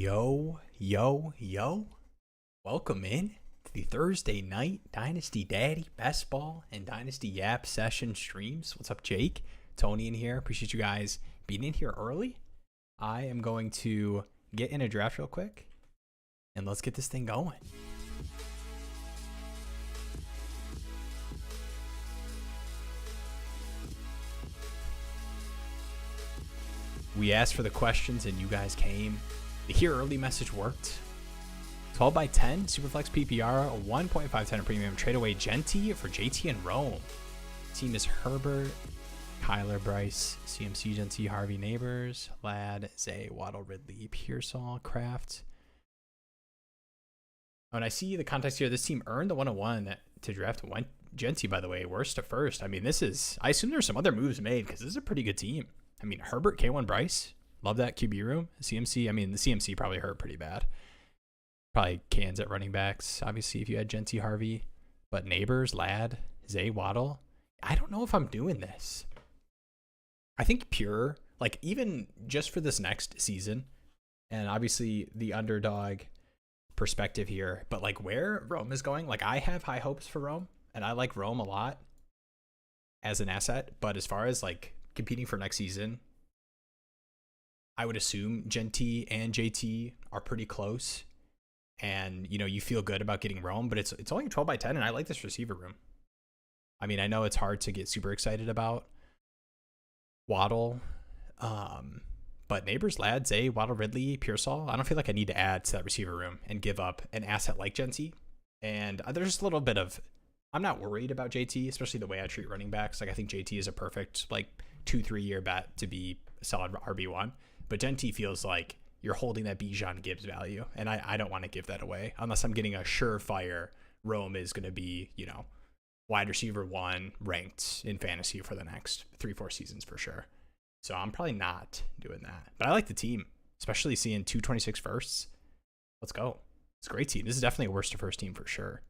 Yo, yo, yo. Welcome in to the Thursday night Dynasty Daddy Best Ball and Dynasty Yap session streams. What's up, Jake? Tony in here. Appreciate you guys being in here early. I am going to get in a draft real quick and let's get this thing going. We asked for the questions and you guys came. The here early message worked. 12 by 10, Superflex PPR, 1.510 premium, trade away Genty for JT and Rome. Team is Herbert, Kyler, Bryce, CMC, Genty, Harvey, Neighbors, Ladd, Zay, Waddle, Ridley, Pearsall, Kraft. Oh, and I see the context here. This team earned the 101 to draft Genty, by the way, worst to first. I mean, this is, I assume there's some other moves made because this is a pretty good team. I mean, Herbert, K1, Bryce, love that QB room. CMC, I mean, the CMC probably hurt pretty bad. Probably cans at running backs, obviously, if you had Genty, Harvey. But Neighbors, Ladd, Zay, Waddle. I don't know if I'm doing this. I think pure, like, even just for this next season, and obviously the underdog perspective here, but, like, where Rome is going, like, I have high hopes for Rome, and I like Rome a lot as an asset. But as far as, like, competing for next season, I would assume Genty and JT are pretty close, and you know, you feel good about getting Rome, but it's only 12 by 10, and I like this receiver room. I mean, I know it's hard to get super excited about Waddle, but Neighbors, Ladd, Zay, Waddle, Ridley, Pearsall, I don't feel like I need to add to that receiver room and give up an asset like Genty. And there's just a little bit of, I'm not worried about JT, especially the way I treat running backs. Like, I think JT is a perfect, like, 2-3 year bet to be a solid RB1. But Genty feels like you're holding that Bijan Gibbs value, and I don't want to give that away unless I'm getting a surefire Rome is going to be, you know, wide receiver 1 ranked in fantasy for the next 3-4 seasons for sure. So I'm probably not doing that. But I like the team, especially seeing 226 firsts. Let's go. It's a great team. This is definitely a worst to first team for sure.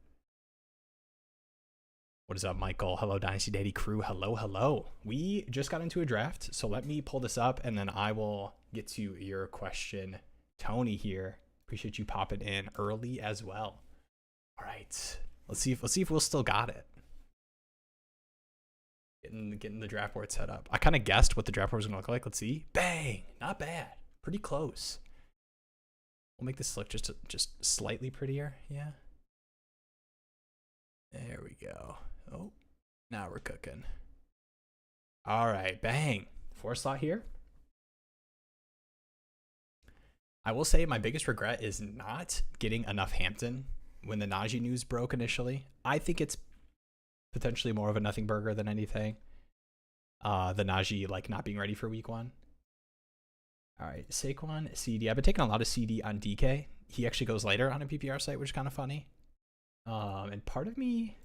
What is up, Michael? Hello, Dynasty Daddy crew. Hello, hello. We just got into a draft, so let me pull this up, and then I will get to your question. Tony here. Appreciate you popping in early as well. All right, let's see if we'll still got it. Getting the draft board set up. I kind of guessed what the draft board was gonna look like. Let's see. Bang! Not bad. Pretty close. We'll make this look just slightly prettier. Yeah. There we go. Oh, now we're cooking. All right, bang. 4 slot here. I will say my biggest regret is not getting enough Hampton when the Najee news broke initially. I think it's potentially more of a nothing burger than anything. The Najee, like, not being ready for week 1. All right, Saquon, CD. I've been taking a lot of CD on DK. He actually goes later on a PPR site, which is kind of funny. And part of me,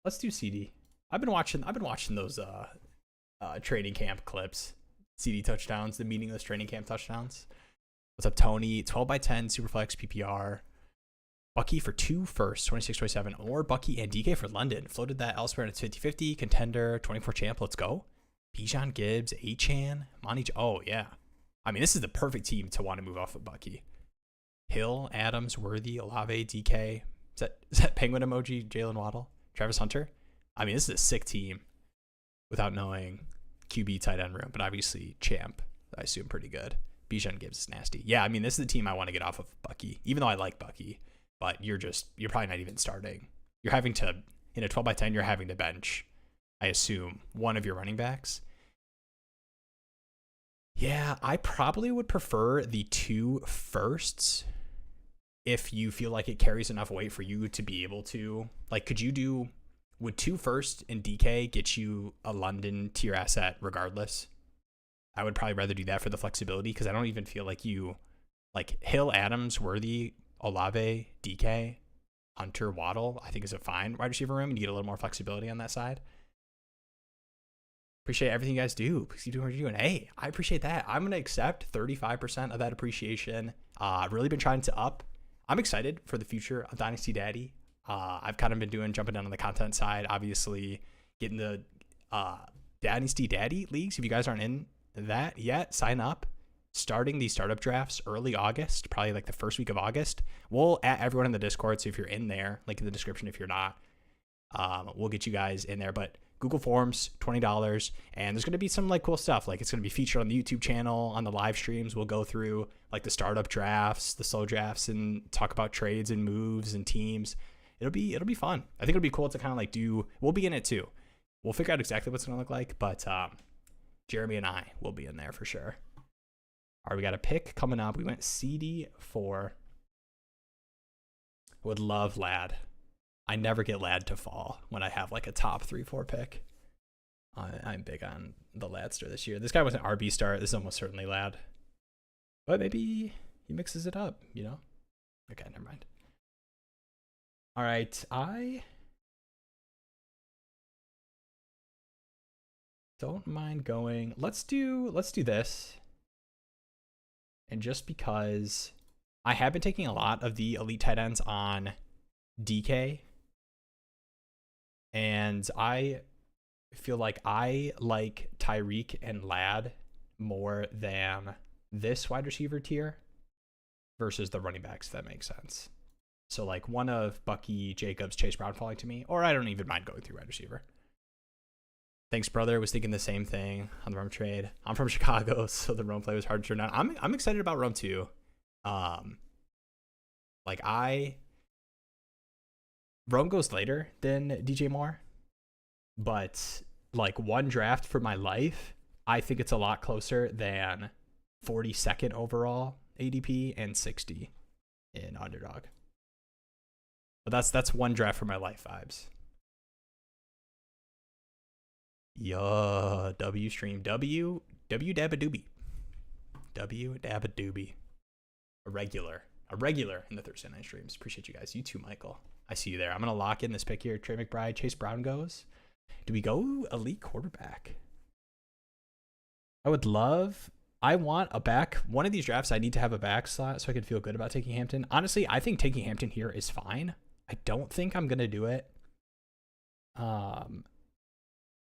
let's do CD. I've been watching those training camp clips, CD touchdowns, the meaningless training camp touchdowns. What's up, Tony? 12 by 10 Superflex PPR. Bucky for 2 firsts, 26-27, or Bucky and DK for London. Floated that elsewhere, and it's 50-50. Contender, 24 champ. Let's go. Bijan Gibbs, Achan, Monty. Oh yeah. I mean, this is the perfect team to want to move off of Bucky. Hill, Adams, Worthy, Olave, DK. Is that penguin emoji, Jalen Waddle, Travis Hunter? I mean, this is a sick team without knowing QB tight end room, but obviously champ, I assume, pretty good. Bijan Gibbs is nasty. Yeah, I mean, this is the team I want to get off of Bucky, even though I like Bucky, but you're probably not even starting. You're having to, in a 12 by 10, you're having to bench, I assume, one of your running backs. Yeah, I probably would prefer the 2 firsts if you feel like it carries enough weight for you to be able to, like, would 2 firsts and DK get you a London tier asset regardless? I would probably rather do that for the flexibility, because I don't even feel like you, like, Hill, Adams, Worthy, Olave, DK, Hunter, Waddle, I think is a fine wide receiver room, and you get a little more flexibility on that side. Appreciate everything you guys do. Please keep doing what you're doing. Hey, I appreciate that. I'm going to accept 35% of that appreciation. I've really been trying to up. I'm excited for the future of Dynasty Daddy. I've kind of been jumping down on the content side, obviously getting the Dynasty Daddy leagues. If you guys aren't in that yet, sign up. starting these startup drafts early August, probably like the first week of August. We'll add everyone in the Discord, so if you're in there, link in the description if you're not. We'll get you guys in there. But Google Forms, $20, and there's going to be some like cool stuff. Like it's going to be featured on the YouTube channel, on the live streams. We'll go through like the startup drafts, the slow drafts, and talk about trades and moves and teams. It'll be fun. I think it'll be cool to kind of like we'll be in it too. We'll figure out exactly what's going to look like, but Jeremy and I will be in there for sure. All right, we got a pick coming up. We went CD4. Would love Lad. I never get Lad to fall when I have like a top 3-4 pick. I'm big on the Ladster this year. This guy was an RB start. This is almost certainly Lad. But maybe he mixes it up, you know? Okay, never mind. All right, I don't mind going. Let's do this. And just because I have been taking a lot of the elite tight ends on DK, and I feel like I like Tyreek and Lad more than this wide receiver tier versus the running backs, if that makes sense. So like one of Bucky, Jacobs, Chase Brown falling to me, or I don't even mind going through wide receiver. Thanks, brother. Was thinking the same thing on the Rome trade. I'm from Chicago, so the Rome play was hard to turn down. I'm excited about Rome too. Rome goes later than DJ Moore, but like one draft for my life, I think it's a lot closer than 42nd overall ADP and 60 in Underdog. But that's one draft for my life vibes. Yo, W stream. W Dabadoobie. W Dabadoobie. A regular in the Thursday night streams. Appreciate you guys. You too, Michael. I see you there. I'm going to lock in this pick here. Trey McBride, Chase Brown goes. Do we go elite quarterback? I want a back. One of these drafts, I need to have a back slot so I can feel good about taking Hampton. Honestly, I think taking Hampton here is fine. I don't think I'm going to do it.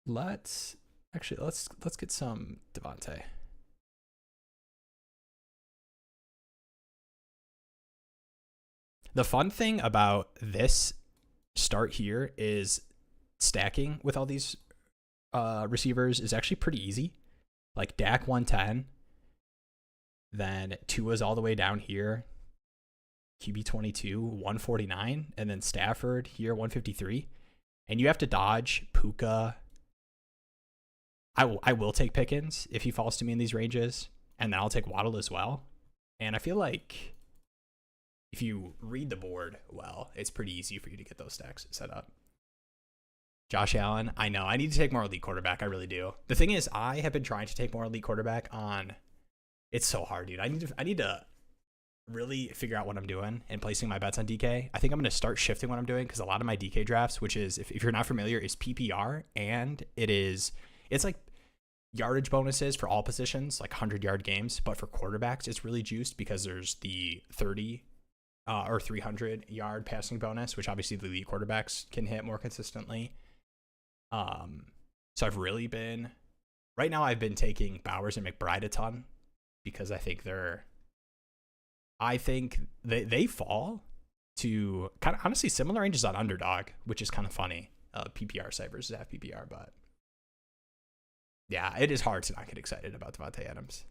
Let's get some Devontae. The fun thing about this start here is stacking with all these receivers is actually pretty easy. Like Dak 110, then Tua's all the way down here, QB 22 149, and then Stafford here 153, and you have to dodge Puka. I will take Pickens if he falls to me in these ranges, and then I'll take Waddle as well. And I feel like if you read the board well, it's pretty easy for you to get those stacks set up. Josh Allen, I know I need to take more elite quarterback. I really do. The thing is, I have been trying to take more elite quarterback on. It's so hard, dude. I need to really figure out what I'm doing and placing my bets on DK. I think I'm going to start shifting what I'm doing because a lot of my DK drafts, which is if you're not familiar, is PPR, and it's like yardage bonuses for all positions, like 100-yard games. But for quarterbacks, it's really juiced because there's the 30 or 300-yard passing bonus, which obviously the elite quarterbacks can hit more consistently. So I've really been, right now I've been taking Bowers and McBride a ton because I think they fall to kind of honestly similar ranges on Underdog, which is kind of funny. PPR site versus half PPR, but yeah, it is hard to not get excited about Devontae Adams.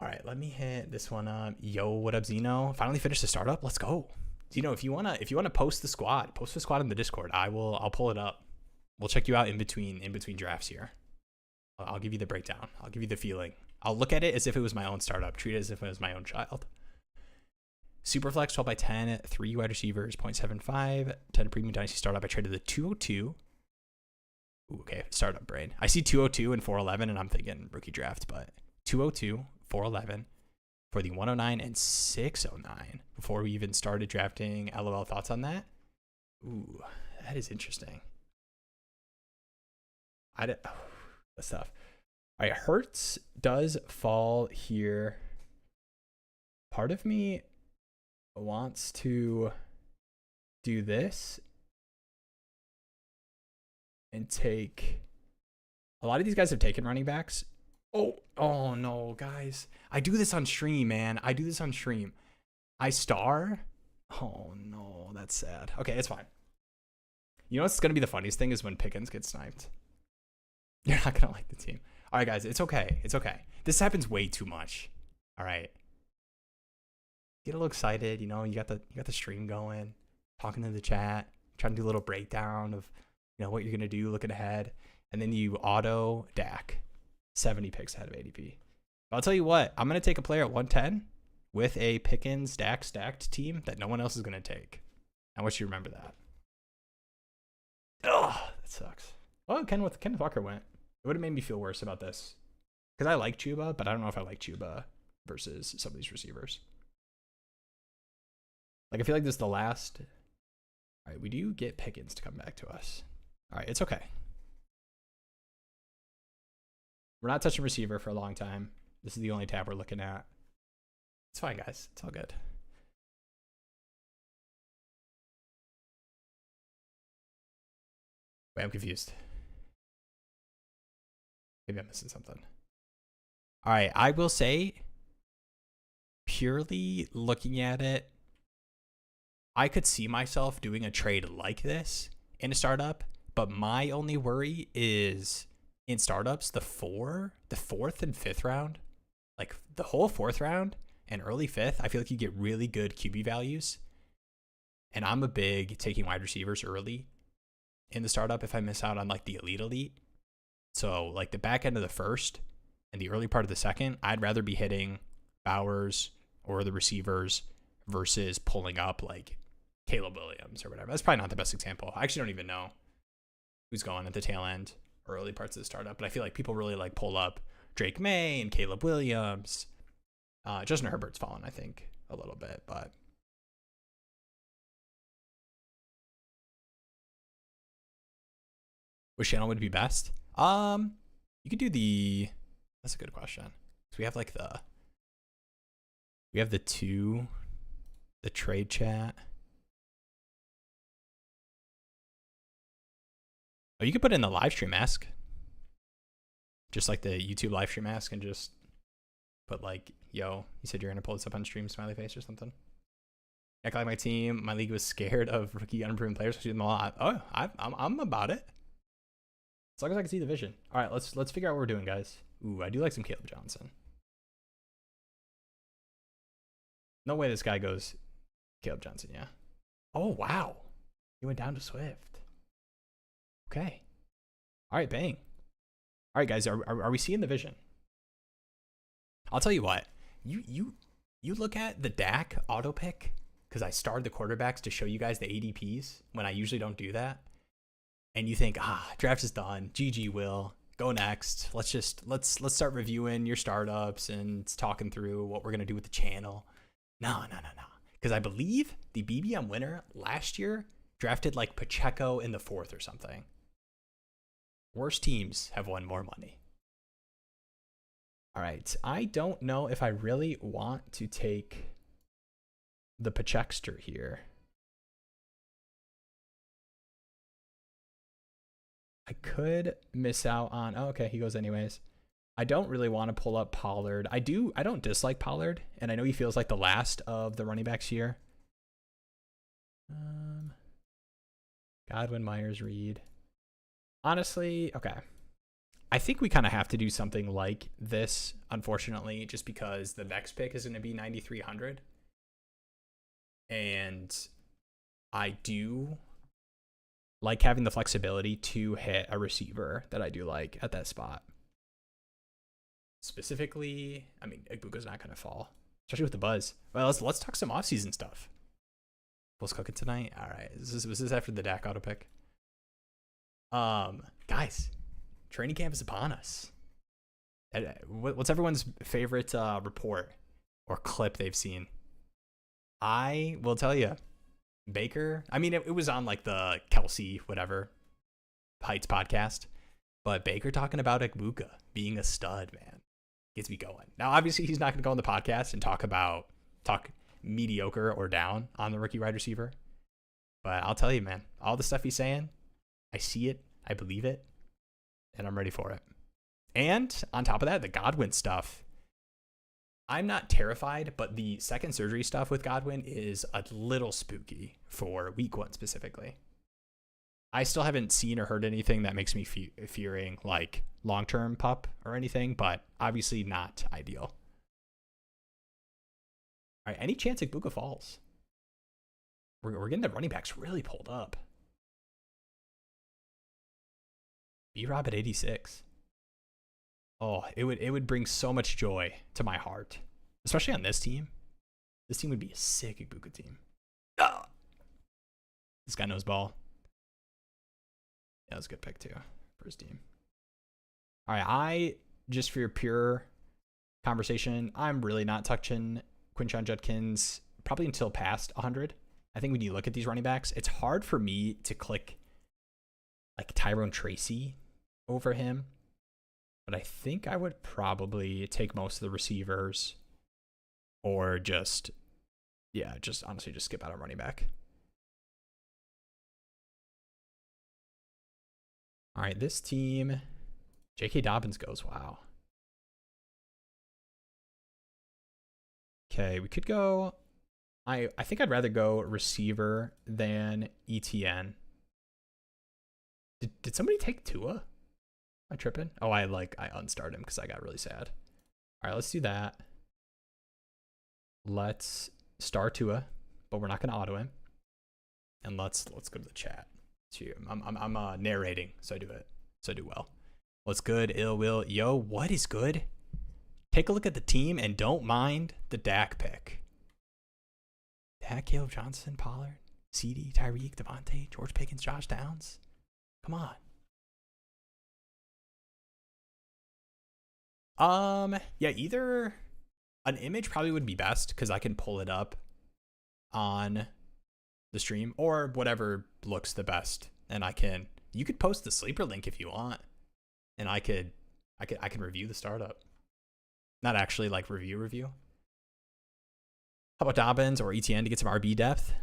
All right, let me hit this one up. Yo, what up, Zeno? Finally finished the startup. Let's go. Zeno, if you wanna post the squad in the Discord. I'll pull it up. We'll check you out in between drafts here. I'll give you the breakdown. I'll give you the feeling. I'll look at it as if it was my own startup. Treat it as if it was my own child. Superflex 12 by 10, 3 wide receivers, 0.75, 10 premium dynasty startup. I traded the 202. Ooh, okay, startup brain. I see 202 and 411, and I'm thinking rookie draft, but 202, 411 for the 109 and 609 before we even started drafting. LOL, thoughts on that? Ooh, that is interesting. That's tough. All right, Hertz does fall here. Part of me wants to do this and take. A lot of these guys have taken running backs Oh no, guys. I do this on stream, man. I do this on stream. I star. Oh no, that's sad. Okay, it's fine. You know what's gonna be the funniest thing is when Pickens gets sniped. You're not gonna like the team. All right, guys, it's okay. It's okay. This happens way too much. All right. Get a little excited, you know. You got the stream going, talking to the chat, trying to do a little breakdown of, you know, what you're gonna do, looking ahead, and then you auto Dak 70 picks ahead of ADP. But I'll tell you what, I'm gonna take a player at 110 with a Pickens Dak stacked team that no one else is gonna take. I want you to remember that. Oh, that sucks. Oh, Kenneth Walker went. It would have made me feel worse about this because I like Chuba, but I don't know if I like Chuba versus some of these receivers. Like, I feel like this is the last. All right, we do get Pickens to come back to us. All right, it's okay. We're not touching receiver for a long time. This is the only tab we're looking at. It's fine, guys. It's all good. Wait, I'm confused. Maybe I'm missing something. All right, I will say, purely looking at it, I could see myself doing a trade like this in a startup, but my only worry is in startups, the fourth and fifth round, like the whole fourth round and early fifth, I feel like you get really good QB values. And I'm a big taking wide receivers early in the startup if I miss out on like the elite. So like the back end of the first and the early part of the second, I'd rather be hitting Bowers or the receivers versus pulling up like Caleb Williams or whatever. That's probably not the best example. I actually don't even know who's going at the tail end or early parts of the startup, but I feel like people really like pull up Drake May and Caleb Williams. Justin Herbert's fallen, I think, a little bit, but which channel would be best? You could do the. That's a good question. So we have like we have the trade chat. Oh, you could put in the live stream ask. Just like the YouTube live stream ask and just put like, yo, you said you're going to pull this up on stream, smiley face or something. Act like my team, my league was scared of rookie unproven players. Them a lot. Oh, I'm about it. As long as I can see the vision. All right, let's figure out what we're doing, guys. Ooh, I do like some Caleb Johnson. No way this guy goes Caleb Johnson, yeah. Oh, wow. He went down to Swift. Okay. All right, bang. All right, guys, are we seeing the vision? I'll tell you what. You look at the Dak auto pick because I starred the quarterbacks to show you guys the ADPs when I usually don't do that. And you think, draft is done. GG, Will. Go next. Let's start reviewing your startups and talking through what we're gonna do with the channel. No. Because I believe the BBM winner last year drafted like Pacheco in the 4th or something. Worst teams have won more money. All right. I don't know if I really want to take the Pachexter here. I could miss out on. Oh, okay, he goes anyways. I don't really want to pull up Pollard. I don't dislike Pollard, and I know he feels like the last of the running backs here. Godwin, Myers, Reed. Honestly, okay. I think we kind of have to do something like this, unfortunately, just because the next pick is going to be 9,300. And I do like having the flexibility to hit a receiver that I do like at that spot. Specifically, I mean, Igbuka's not going to fall, especially with the buzz. Well, let's talk some offseason stuff. Bulls cooking tonight? All right. Was this after the Dak auto pick? Guys, training camp is upon us. What's everyone's favorite report or clip they've seen? I will tell you, Baker. I mean, it was on like the Kelsey whatever Heights podcast, but Baker talking about Igbuka being a stud, man, gets me going. Now, obviously, he's not going to go on the podcast and talk mediocre or down on the rookie wide receiver, but I'll tell you, man, all the stuff he's saying, I see it, I believe it, and I'm ready for it. And on top of that, the Godwin stuff. I'm not terrified, but the second surgery stuff with Godwin is a little spooky for week 1 specifically. I still haven't seen or heard anything that makes me fearing like long-term pup or anything, but obviously not ideal. All right, any chance Igbuka falls? We're getting the running backs really pulled up. B-Rob at 86. Oh, it would bring so much joy to my heart, especially on this team. This team would be a sick Igbuka team. Ah! This guy knows ball. Yeah, that was a good pick too for his team. All right, just for your pure conversation, I'm really not touching Quinshon Judkins probably until past 100. I think when you look at these running backs, it's hard for me to click like Tyrone Tracy over him. But I think I would probably take most of the receivers or just honestly just skip out on running back. All right, this team, J.K. Dobbins goes, wow. Okay, we could go, I think I'd rather go receiver than ETN. Did somebody take Tua? Am I tripping? Oh, I unstarred him because I got really sad. All right, let's do that. Let's star Tua, but we're not going to auto him. And let's go to the chat. I'm narrating, so I do well. What's good? Ill will. Yo, what is good? Take a look at the team and don't mind the Dak pick. Dak, Caleb Johnson, Pollard, CD, Tyreek, Devontae, George Pickens, Josh Downs. Come on. Yeah, either an image probably would be best because I can pull it up on the stream or whatever looks the best. And you could post the sleeper link if you want. And I can review the startup. Not actually like review. How about Dobbins or ETN to get some RB depth?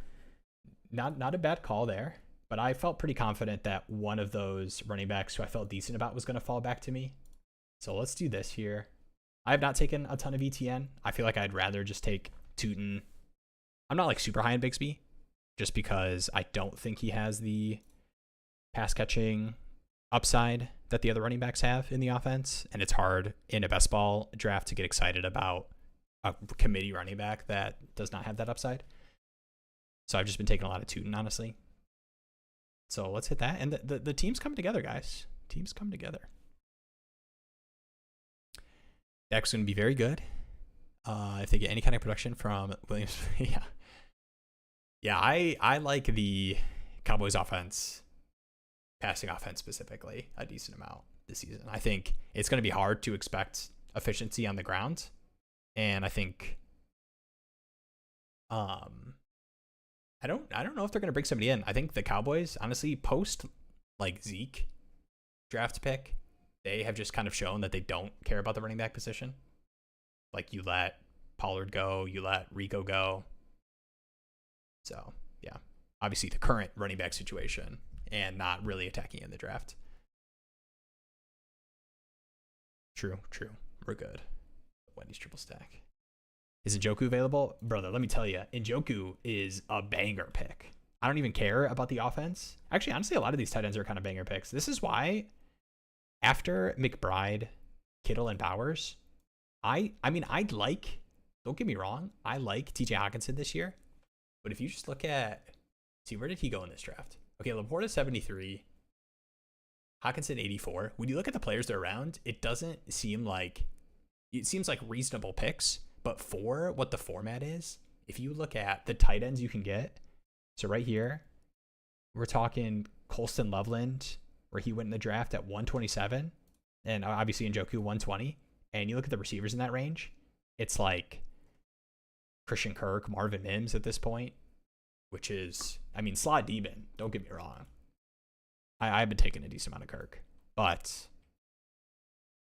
Not a bad call there. But I felt pretty confident that one of those running backs who I felt decent about was going to fall back to me. So let's do this here. I have not taken a ton of ETN. I feel like I'd rather just take Tootin. I'm not like super high in Bixby just because I don't think he has the pass catching upside that the other running backs have in the offense. And it's hard in a best ball draft to get excited about a committee running back that does not have that upside. So I've just been taking a lot of Tootin, honestly. So let's hit that. And the teams come together, guys. Teams come together. Dak's going to be very good. If they get any kind of production from Williams. Yeah, I like the Cowboys offense, passing offense specifically, a decent amount this season. I think it's going to be hard to expect efficiency on the ground. And I think I don't know if they're going to bring somebody in. I think the Cowboys, honestly, post like Zeke draft pick, they have just kind of shown that they don't care about the running back position. Like you let Pollard go, you let Rico go. So yeah, obviously the current running back situation and not really attacking in the draft. True. We're good. Wendy's triple stack. Is Njoku available? Brother, let me tell you, Njoku is a banger pick. I don't even care about the offense. Actually, honestly, a lot of these tight ends are kind of banger picks. This is why after McBride, Kittle, and Bowers, don't get me wrong, I like TJ Hawkinson this year. But if you just look at, where did he go in this draft? Okay, Laporta 73, Hawkinson 84. When you look at the players they're around, it seems like reasonable picks. But for what the format is, if you look at the tight ends you can get, so right here, we're talking Colston Loveland, where he went in the draft at 127, and obviously Njoku 120. And you look at the receivers in that range, it's like Christian Kirk, Marvin Mims at this point, which is, slot demon. Don't get me wrong. I've been taking a decent amount of Kirk, but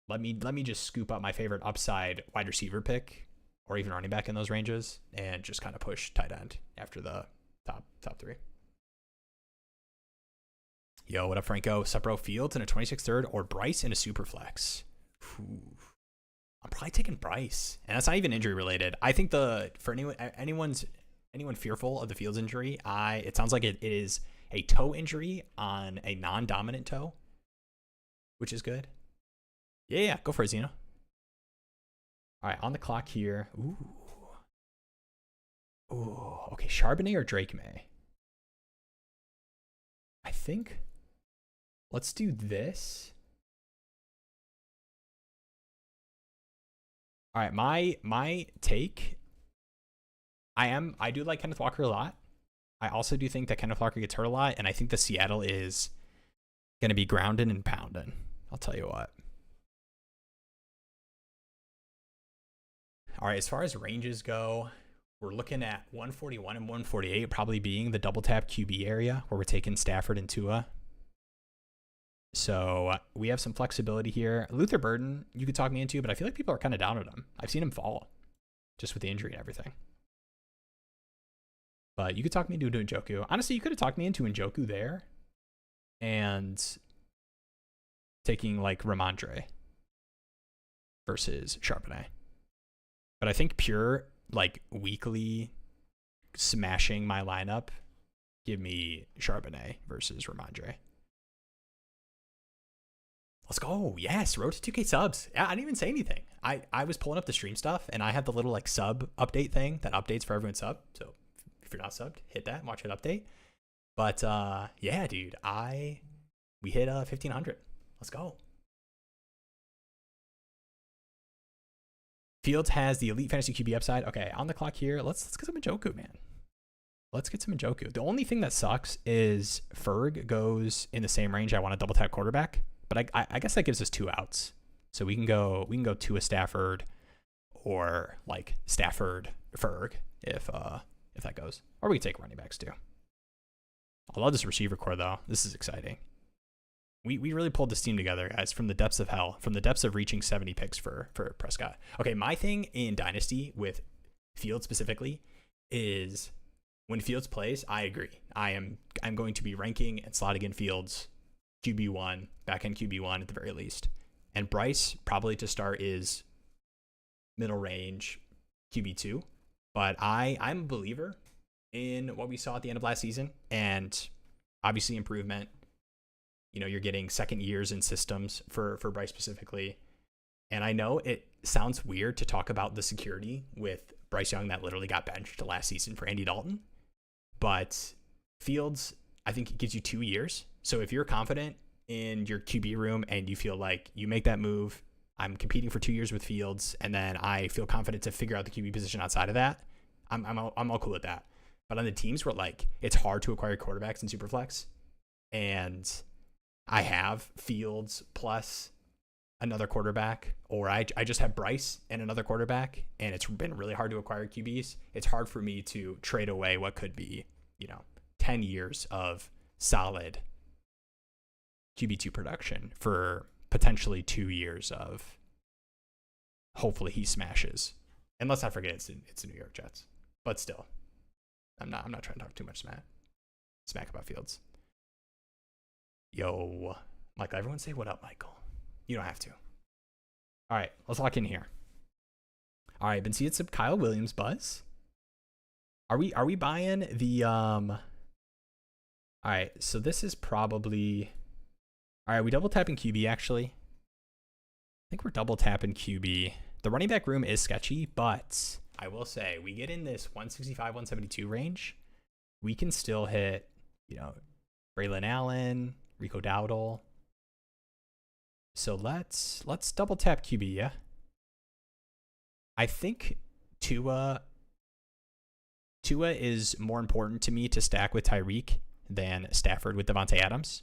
let me just scoop up my favorite upside wide receiver pick or even running back in those ranges and just kind of push tight end after the top three. Yo, what up, Franco? Sup, bro? Fields in a 26th third or Bryce in a super flex? Ooh. I'm probably taking Bryce, and that's not even injury related. I think for anyone fearful of the Fields injury, it sounds like it is a toe injury on a non-dominant toe, which is good. Yeah, go for it, Zeno. All right, on the clock here. Ooh, okay, Charbonnet or Drake May? I think let's do this. All right, my take. I do like Kenneth Walker a lot. I also do think that Kenneth Walker gets hurt a lot, and I think the Seattle is going to be grounding and pounding. I'll tell you what. All right, as far as ranges go, we're looking at 141 and 148 probably being the double tap QB area where we're taking Stafford and Tua. So we have some flexibility here. Luther Burden, you could talk me into, but I feel like people are kind of down on him. I've seen him fall just with the injury and everything. But you could talk me into Njoku. Honestly, you could have talked me into Njoku there and taking like Ramondre versus Charbonnet. But I think pure like weekly smashing my lineup, give me Charbonnet versus Ramondre. Let's go. Yes, road to 2K subs. Yeah, I didn't even say anything. I was pulling up the stream stuff, and I had the little like sub update thing that updates for everyone's sub. So if you're not subbed, hit that and watch it update. But yeah, dude, we hit 1,500. Let's go. Fields has the elite fantasy QB upside. Okay, on the clock here. Let's get some Njoku, man. Let's get some Njoku. The only thing that sucks is Ferg goes in the same range I want to double tap quarterback. But I guess that gives us 2 outs. So we can go to a Stafford or like Stafford Ferg if that goes. Or we can take running backs too. I love this receiver core though. This is exciting. We really pulled this team together, guys, from the depths of hell, from the depths of reaching 70 picks for Prescott. Okay, my thing in Dynasty with Fields specifically is when Fields plays, I agree. I'm going to be ranking and slotting in Fields QB1, back end QB1 at the very least. And Bryce, probably to start, is middle range QB2. But I'm a believer in what we saw at the end of last season. And obviously improvement. You know, you're getting second years in systems for Bryce specifically. And I know it sounds weird to talk about the security with Bryce Young that literally got benched last season for Andy Dalton. But Fields, I think it gives you 2 years. So if you're confident in your QB room and you feel like you make that move, I'm competing for 2 years with Fields, and then I feel confident to figure out the QB position outside of that, I'm all cool with that. But on the teams where like it's hard to acquire quarterbacks in Superflex, and I have Fields plus another quarterback, or I just have Bryce and another quarterback, and it's been really hard to acquire QBs, it's hard for me to trade away what could be, 10 years of solid QB2 production for potentially 2 years of hopefully he smashes. And let's not forget it's the New York Jets. But still, I'm not trying to talk too much smack about Fields. Yo, Michael, everyone say what up, Michael. You don't have to. All right, let's lock in here. All right, been seeing some Kyle Williams buzz. Are we buying the All right, so this is probably all right, we double tapping QB actually. I think we're double tapping QB. The running back room is sketchy, but I will say we get in this 165, 172 range. We can still hit, Braylon Allen, Rico Dowdle. So let's double tap QB, yeah. I think Tua is more important to me to stack with Tyreek than Stafford with Devontae Adams.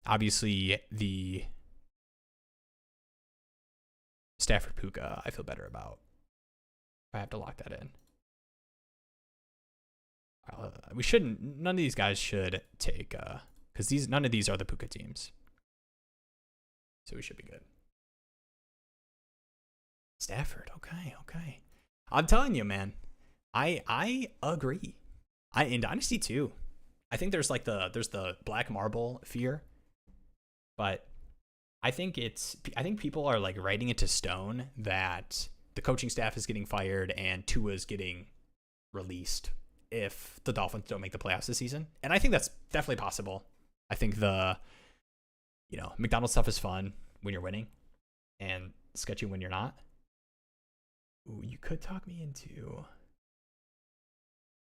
Obviously, the Stafford Puka I feel better about. I have to lock that in. We shouldn't. None of these guys should take because none of these are the Puka teams. So we should be good. Stafford, okay. I'm telling you, man. I agree. In Dynasty too. I think there's the black marble fear. But I think people are like writing it to stone that the coaching staff is getting fired and Tua's getting released if the Dolphins don't make the playoffs this season. And I think that's definitely possible. I think the McDonald's stuff is fun when you're winning and sketchy when you're not. Ooh, you could talk me into.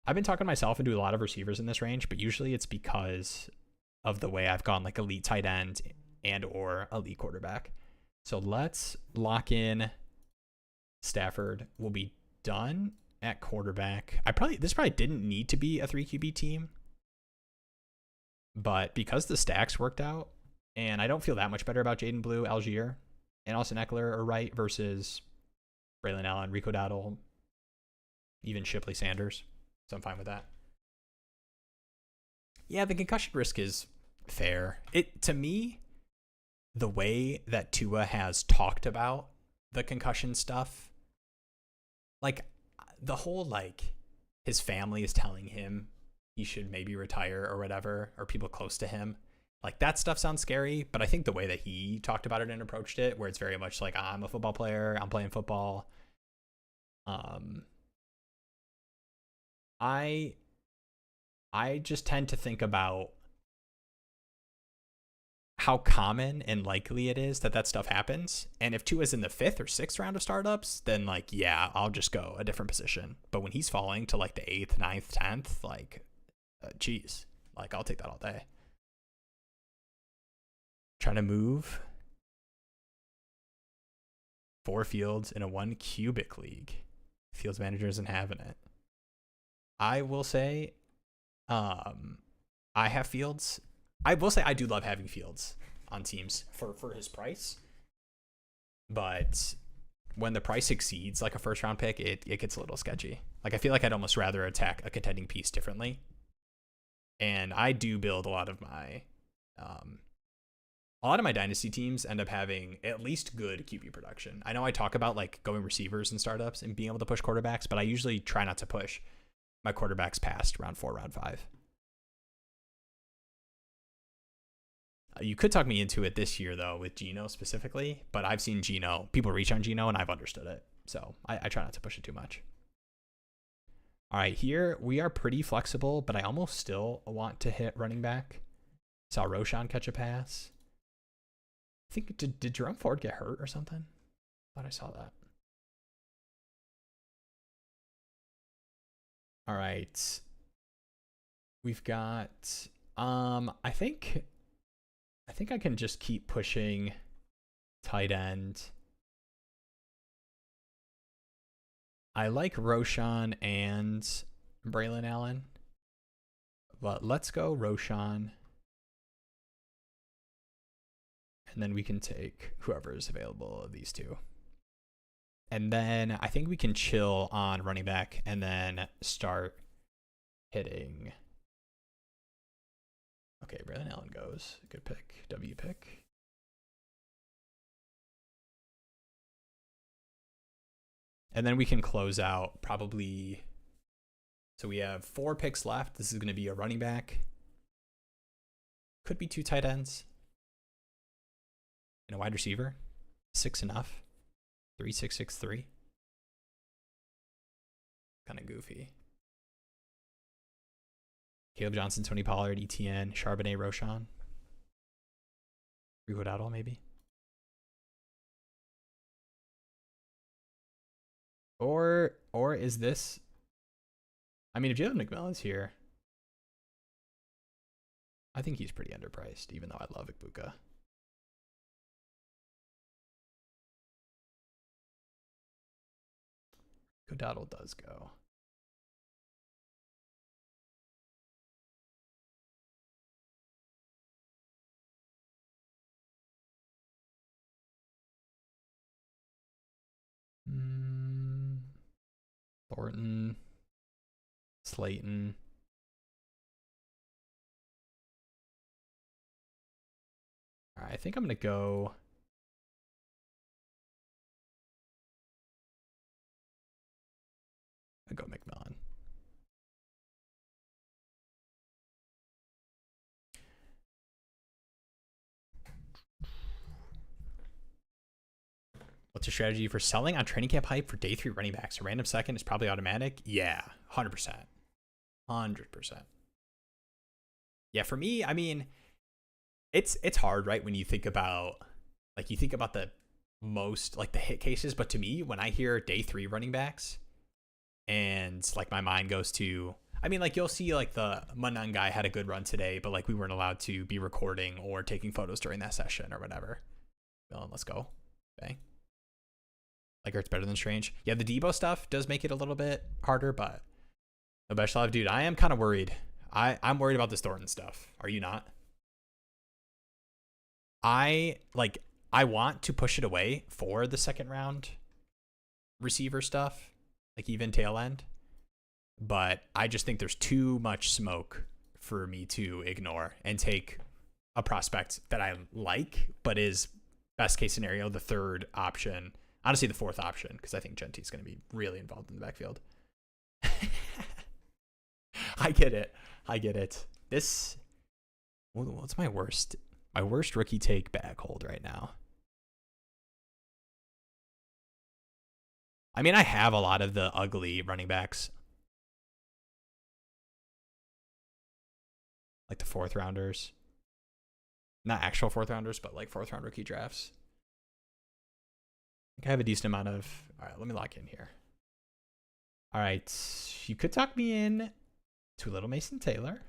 I've been talking myself into a lot of receivers in this range, but usually it's because of the way I've gone like elite tight end and or elite quarterback. So let's lock in Stafford. We'll be done at quarterback. This probably didn't need to be a 3 QB team, but because the stacks worked out, and I don't feel that much better about Jaden Blue, Algier, and Austin Eckler are right versus Braylon Allen, Rico Dowdle, even Shipley Sanders. So I'm fine with that. Yeah, the concussion risk is fair. To me, the way that Tua has talked about the concussion stuff, like the whole like his family is telling him he should maybe retire or whatever, or people close to him, like that stuff sounds scary. But I think the way that he talked about it and approached it, where it's very much like, I'm a football player, I'm playing football. I just tend to think about how common and likely it is that stuff happens. And if Tua's in the 5th or 6th round of startups, then like, yeah, I'll just go a different position. But when he's falling to like the 8th, 9th, 10th, like, geez, like I'll take that all day. Trying to move 4 Fields in a 1 cubic league. Fields manager isn't having it. I will say, I have Fields. I will say I do love having Fields on teams for his price. But when the price exceeds like a first round pick, it gets a little sketchy. Like I feel like I'd almost rather attack a contending piece differently. And I do build a lot of my dynasty teams end up having at least good QB production. I know I talk about like going receivers in startups and being able to push quarterbacks, but I usually try not to push my quarterbacks past round 4, round 5. You could talk me into it this year, though, with Geno specifically, but I've seen people reach on Geno, and I've understood it. So I try not to push it too much. All right, here we are pretty flexible, but I almost still want to hit running back. Saw Roshan catch a pass. I think, did Jerome Ford get hurt or something? Thought I saw that. All right. We've got, I think I can just keep pushing tight end. I like Roshan and Braylon Allen, but let's go Roshan. And then we can take whoever is available of these two. And then I think we can chill on running back and then start hitting. Okay, Braylon Allen goes. Good pick. W pick. And then we can close out probably. So we have 4 picks left. This is going to be a running back. Could be 2 tight ends. And a wide receiver. 6 enough. 3, 6, 6, 3. Kind of goofy. Caleb Johnson, Tony Pollard, ETN, Charbonnet, Roshan. Rico Dowdle, maybe. Or is this? I mean, if Jalen McMillan's here, I think he's pretty underpriced, even though I love Ibuka. Dowdle does go. Thornton, Slayton. All right, I think I'm going to go. I'll go McMillan. What's your strategy for selling on training camp hype for day 3 running backs? A random second is probably automatic. Yeah, 100%. 100%. Yeah, for me, I mean, it's hard, right? When you think about the most like the hit cases, but to me, when I hear day 3 running backs and like my mind goes to, I mean, like you'll see like the Manan guy had a good run today, but like we weren't allowed to be recording or taking photos during that session or whatever. Well, let's go. Bang. Like, it's better than Strange. Yeah, the Debo stuff does make it a little bit harder, but no best love, dude. I am kind of worried. I'm worried about this Thornton stuff. Are you not? I want to push it away for the second round receiver stuff, like even tail end. But I just think there's too much smoke for me to ignore and take a prospect that I like, but is best case scenario, the third option. Honestly, the fourth option, because I think Genti's going to be really involved in the backfield. I get it. What's my worst rookie take bag hold right now? I mean, I have a lot of the ugly running backs. Like the 4th rounders. Not actual 4th rounders, but like 4th round rookie drafts. I have a decent amount of... All right, let me lock in here. All right, you could talk me in to Little Mason Taylor.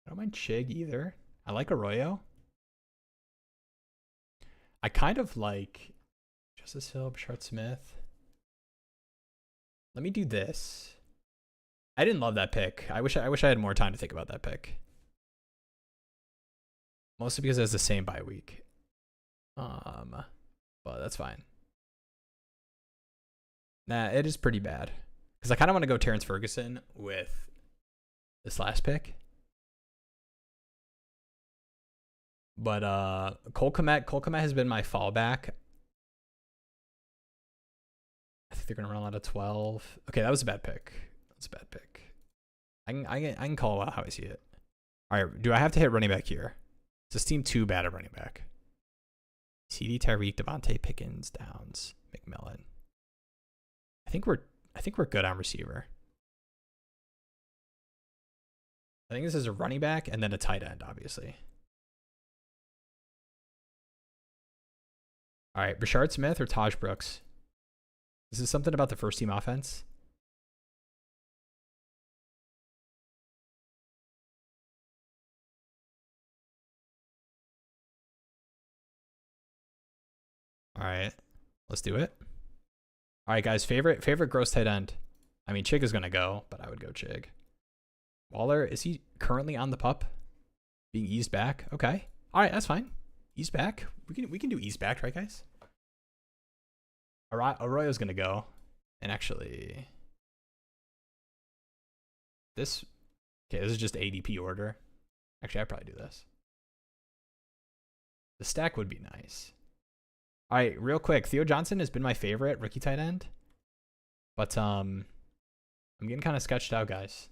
I don't mind Chig either. I like Arroyo. I kind of like Justice Hill, Bashard Smith. Let me do this. I didn't love that pick. I wish I had more time to think about that pick. Mostly because it has the same bye week. But that's fine. Nah, it is pretty bad. Because I kind of want to go Terrence Ferguson with this last pick. But Cole Kmet has been my fallback. I think they're going to run a lot of 12. Okay, that was a bad pick. I can call it how I see it. All right, do I have to hit running back here? Is this team too bad at running back? CD, Tyreek, Devontae, Pickens, Downs, McMillan. I think we're good on receiver. I think this is a running back and then a tight end, obviously. All right, Rashard Smith or Taj Brooks? Is this something about the first team offense? All right, let's do it. All right, guys, favorite gross tight end. I mean, Chig is going to go, but I would go Chig. Waller, is he currently on the pup? Being eased back? Okay. All right, that's fine. Eased back. We can do eased back, right, guys? Arroyo's going to go. And actually, this is just ADP order. Actually, I'd probably do this. The stack would be nice. All right, real quick. Theo Johnson has been my favorite rookie tight end. But I'm getting kind of sketched out, guys.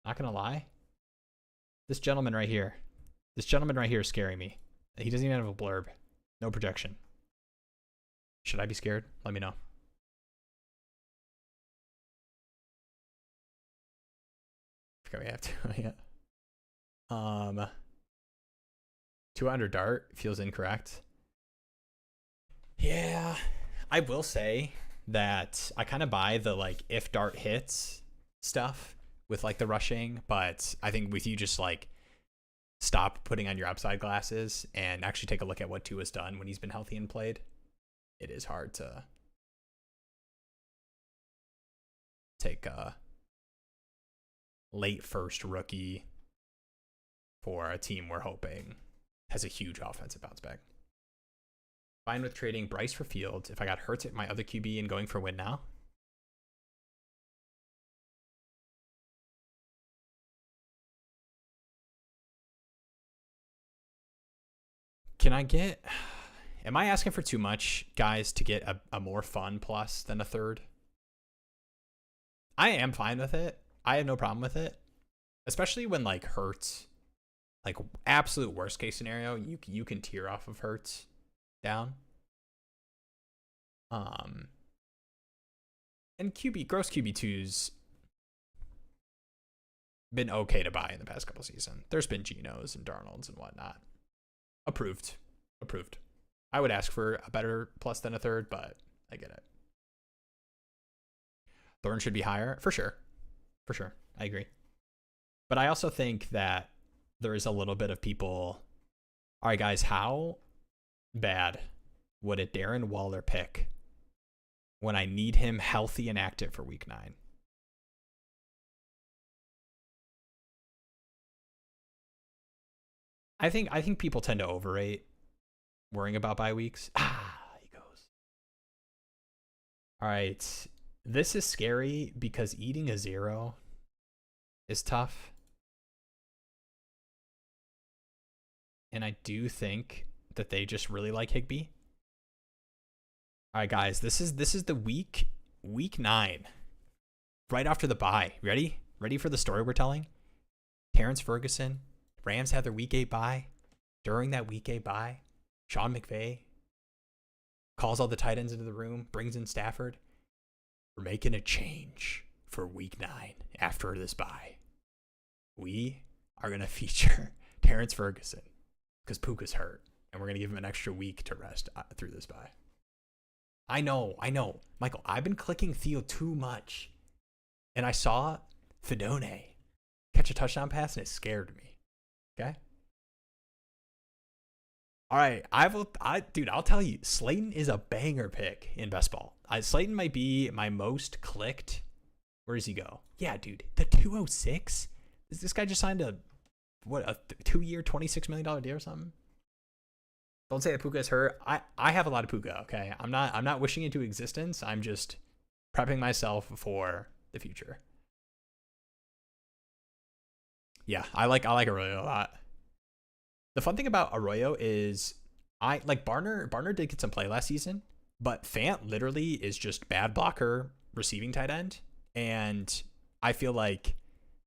Not going to lie. This gentleman right here is scaring me. He doesn't even have a blurb. No projection. Should I be scared? Let me know. I forgot we have to. Yeah. 200 dart feels incorrect. Yeah, I will say that I kind of buy the like if dart hits stuff with like the rushing, but I think with you just like stop putting on your upside glasses and actually take a look at what Tua's done when he's been healthy and played, it is hard to take a late first rookie for a team we're hoping has a huge offensive bounce back. Fine with trading Bryce for Fields if I got Hurts at my other QB and going for win now. Can I get... Am I asking for too much, guys, to get a more fun plus than a third? I am fine with it. I have no problem with it. Especially when, like, Hurts... Like, absolute worst case scenario, you can tear off of Hurts down. And gross QB2's been okay to buy in the past couple seasons. There's been Genos and Darnolds and whatnot. Approved. I would ask for a better plus than a third, but I get it. Thorne should be higher, for sure. I agree. But I also think that there is a little bit of people. All right, guys, how bad would a Darren Waller pick when I need him healthy and active for week 9? I think people tend to overrate worrying about bye weeks. He goes. All right. This is scary because eating a 0 is tough. And I do think that they just really like Higbee. All right, guys, this is the week 9. Right after the bye. Ready for the story we're telling? Terrence Ferguson, Rams have their week 8 bye. During that week 8 bye, Sean McVay calls all the tight ends into the room, brings in Stafford. We're making a change for week 9 after this bye. We are going to feature Terrence Ferguson because Puka's hurt, and we're going to give him an extra week to rest through this bye. I know. Michael, I've been clicking Theo too much, and I saw Fedone catch a touchdown pass, and it scared me. Okay? All right, I'll tell you, Slayton is a banger pick in best ball. Slayton might be my most clicked. Where does he go? Yeah, dude, the 206. This guy just signed a 2-year, $26 million deal or something? Don't say that Puka is hurt. I have a lot of Puka. Okay, I'm not wishing it into existence. I'm just prepping myself for the future. Yeah, I like Arroyo a lot. The fun thing about Arroyo is I like Barner. Barner did get some play last season, but Fant literally is just bad blocker receiving tight end. And I feel like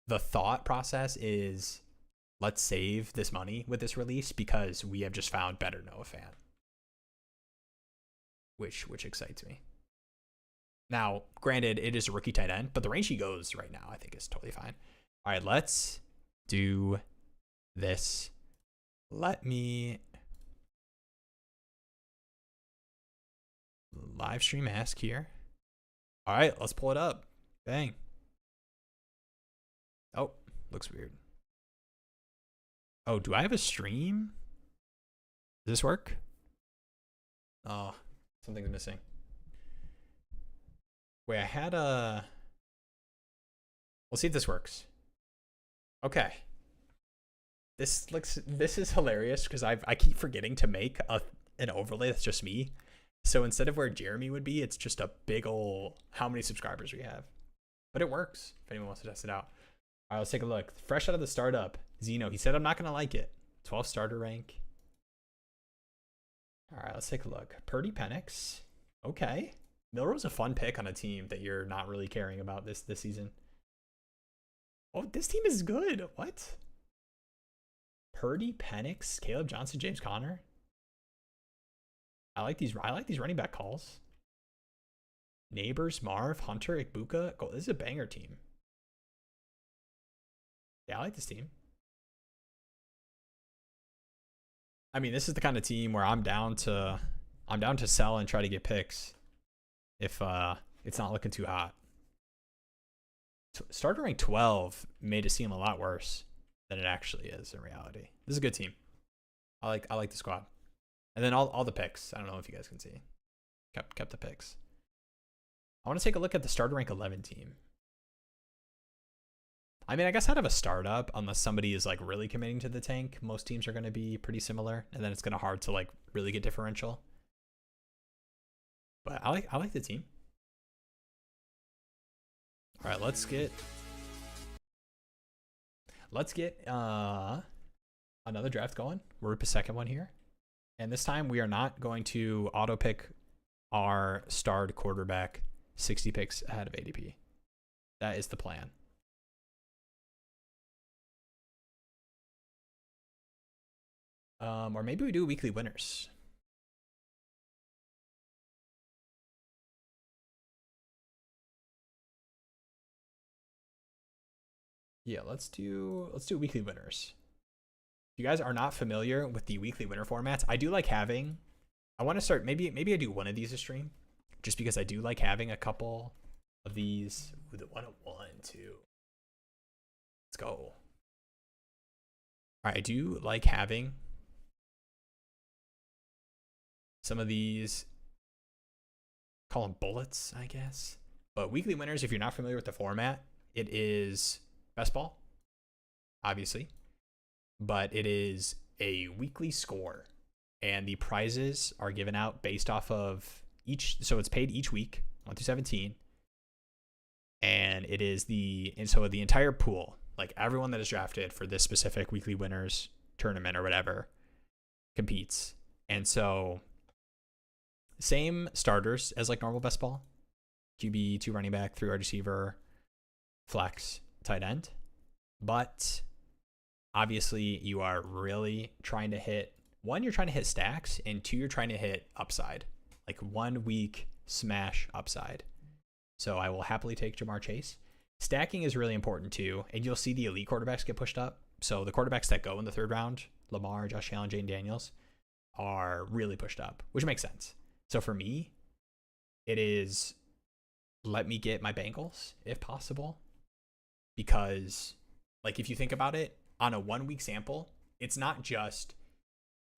the thought process is let's save this money with this release because we have just found better Noah Fant, which excites me. Now, granted, it is a rookie tight end, but the range he goes right now I think is totally fine. All right, let's do this. Let me live stream ask here. All right, let's pull it up. Bang. Oh, looks weird. Oh, do I have a stream? Does this work? Oh, something's missing. Wait, I had a... We'll see if this works. Okay. This is hilarious because I keep forgetting to make an overlay that's just me. So instead of where Jeremy would be, it's just a big ol' how many subscribers we have. But it works if anyone wants to test it out. All right, let's take a look. Fresh out of the startup, Zeno. He said I'm not going to like it. 12 starter rank. All right, let's take a look. Purdy Penix. Okay. Milroe's a fun pick on a team that you're not really caring about this season. Oh, this team is good. What? Purdy, Penix, Caleb Johnson, James Conner. I like these running back calls. Neighbors, Marv, Hunter, Ikbuka. Oh, this is a banger team. Yeah, I like this team. I mean, this is the kind of team where I'm down to sell and try to get picks if it's not looking too hot. Starter rank 12 made it seem a lot worse than it actually is in reality. This is a good team. I like the squad. And then all the picks. I don't know if you guys can see. Kept the picks. I want to take a look at the starter rank 11 team. I mean, I guess out of a startup, unless somebody is like really committing to the tank, most teams are going to be pretty similar, and then it's going to hard to like really get differential. But I like the team. All right, let's get another draft going. We're up a second one here, and this time we are not going to auto pick our starred quarterback 60 picks ahead of ADP. That is the plan. Or maybe we do weekly winners. Yeah, let's do weekly winners. If you guys are not familiar with the weekly winner formats, I do like having. I want to start maybe I do one of these a stream, just because I do like having a couple of these. Ooh, the 101 too. Let's go. All right, I do like having some of these. Call them bullets, I guess. But weekly winners, if you're not familiar with the format, it is best ball, obviously, but it is a weekly score, and the prizes are given out based off of each. So it's paid each week, 1 through 17, and it is the entire pool, like everyone that is drafted for this specific weekly winners tournament or whatever, competes. And so same starters as like normal best ball: QB, 2 running back, 3 wide receiver, flex, tight end. But obviously you are really trying to hit, 1, you're trying to hit stacks, and 2, you're trying to hit upside, like 1 week smash upside. So I will happily take Jamar Chase. Stacking is really important too, and you'll see the elite quarterbacks get pushed up. So the quarterbacks that go in the 3rd round, Lamar, Josh Allen, Jayden Daniels, are really pushed up, which makes sense. So for me, it is let me get my Bengals if possible, because like if you think about it, on a 1 week sample, it's not just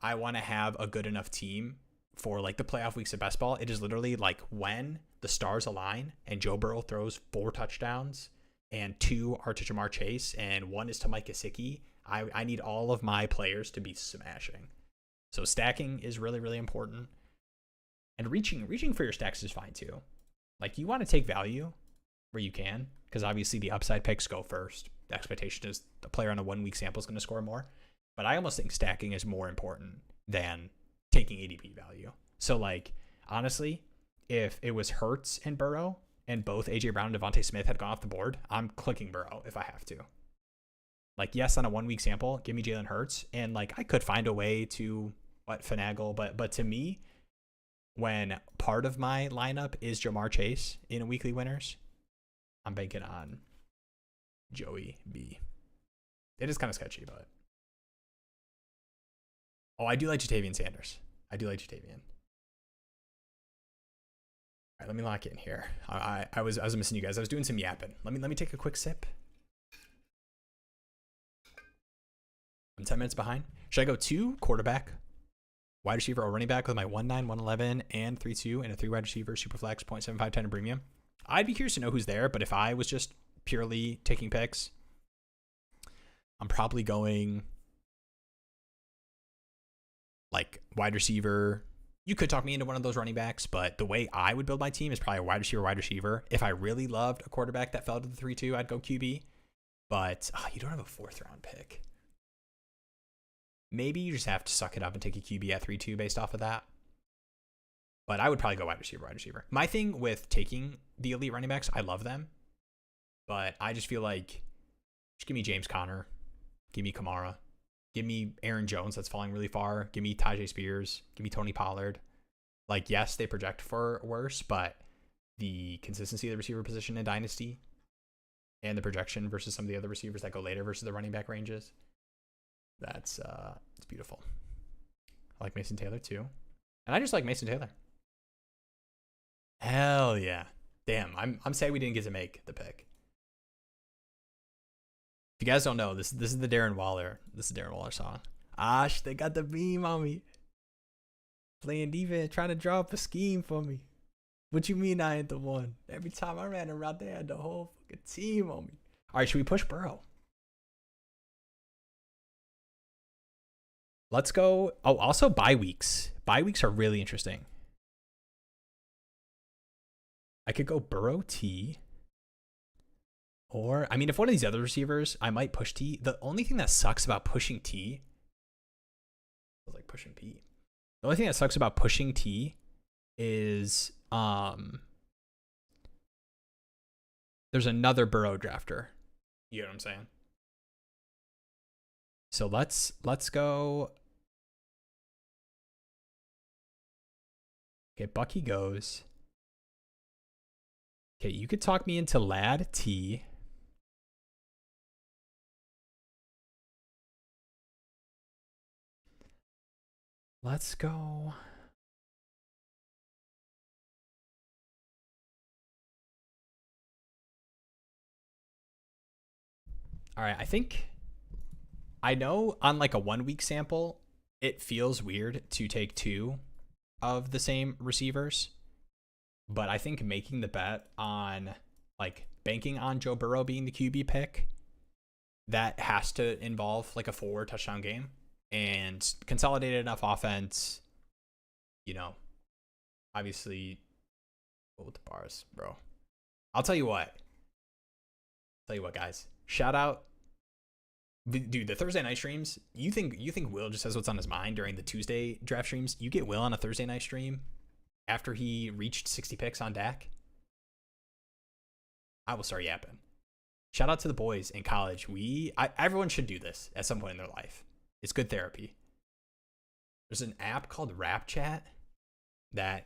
I want to have a good enough team for like the playoff weeks of best ball. It is literally like when the stars align and Joe Burrow throws 4 touchdowns and 2 are to Jamar Chase and 1 is to Mike Gesicki, I need all of my players to be smashing. So stacking is really, really important. And reaching for your stacks is fine too. Like you want to take value where you can, because obviously the upside picks go first. The expectation is the player on a 1 week sample is going to score more. But I almost think stacking is more important than taking ADP value. So like, honestly, if it was Hurts and Burrow and both AJ Brown and Devontae Smith had gone off the board, I'm clicking Burrow if I have to. Like, yes, on a 1 week sample, give me Jalen Hurts. And like, I could find a way to finagle, but to me, when part of my lineup is Jamar Chase in a weekly winners, I'm banking on Joey B. It is kind of sketchy, but I do like Jatavian Sanders. I do like Jatavian. All right, let me lock in here. I was missing you guys. I was doing some yapping. Let me take a quick sip. I'm 10 minutes behind. Should I go 2 quarterback, wide receiver, or running back with my 1.9, 111, and 3.2 and a 3 wide receiver, super flex, 0.75, 10 premium? I'd be curious to know who's there, but if I was just purely taking picks, I'm probably going like wide receiver. You could talk me into one of those running backs, but the way I would build my team is probably a wide receiver. If I really loved a quarterback that fell to the 3-2, I'd go QB. But you don't have a 4th round pick. Maybe you just have to suck it up and take a QB at 3-2 based off of that. But I would probably go wide receiver. My thing with taking the elite running backs, I love them. But I just feel like, just give me James Conner. Give me Kamara. Give me Aaron Jones that's falling really far. Give me Tajay Spears. Give me Tony Pollard. Like, yes, they project for worse, but the consistency of the receiver position in Dynasty and the projection versus some of the other receivers that go later versus the running back ranges, it's beautiful. I like Mason Taylor too. And I just like Mason Taylor. Hell yeah. Damn, I'm sad we didn't get to make the pick. If you guys don't know, this is the Darren Waller. This is the Darren Waller song. They got the beam on me. Playing defense, trying to draw up a scheme for me. What you mean I ain't the one? Every time I ran around, they had the whole fucking team on me. All right, should we push Burrow? Let's go. Oh, also bye weeks. Bye weeks are really interesting. I could go Burrow T. Or, I mean, if one of these other receivers, I might push T. The only thing that sucks about pushing T, I was like pushing P. The only thing that sucks about pushing T is there's another Burrow drafter. You know what I'm saying? So let's go. Okay, Bucky goes. Okay, you could talk me into Lad T. Let's go. All right, I know on like a 1 week sample, it feels weird to take 2 of the same receivers, but I think making the bet on like banking on Joe Burrow being the QB pick, that has to involve like a 4 touchdown game and consolidated enough offense, obviously. With the bars, bro. I'll tell you what, guys. Shout out, dude. The Thursday night streams. You think Will just says what's on his mind during the Tuesday draft streams? You get Will on a Thursday night stream after he reached 60 picks on Dak. I will start yapping. Shout out to the boys in college. Everyone should do this at some point in their life. It's good therapy. There's an app called Rap Chat that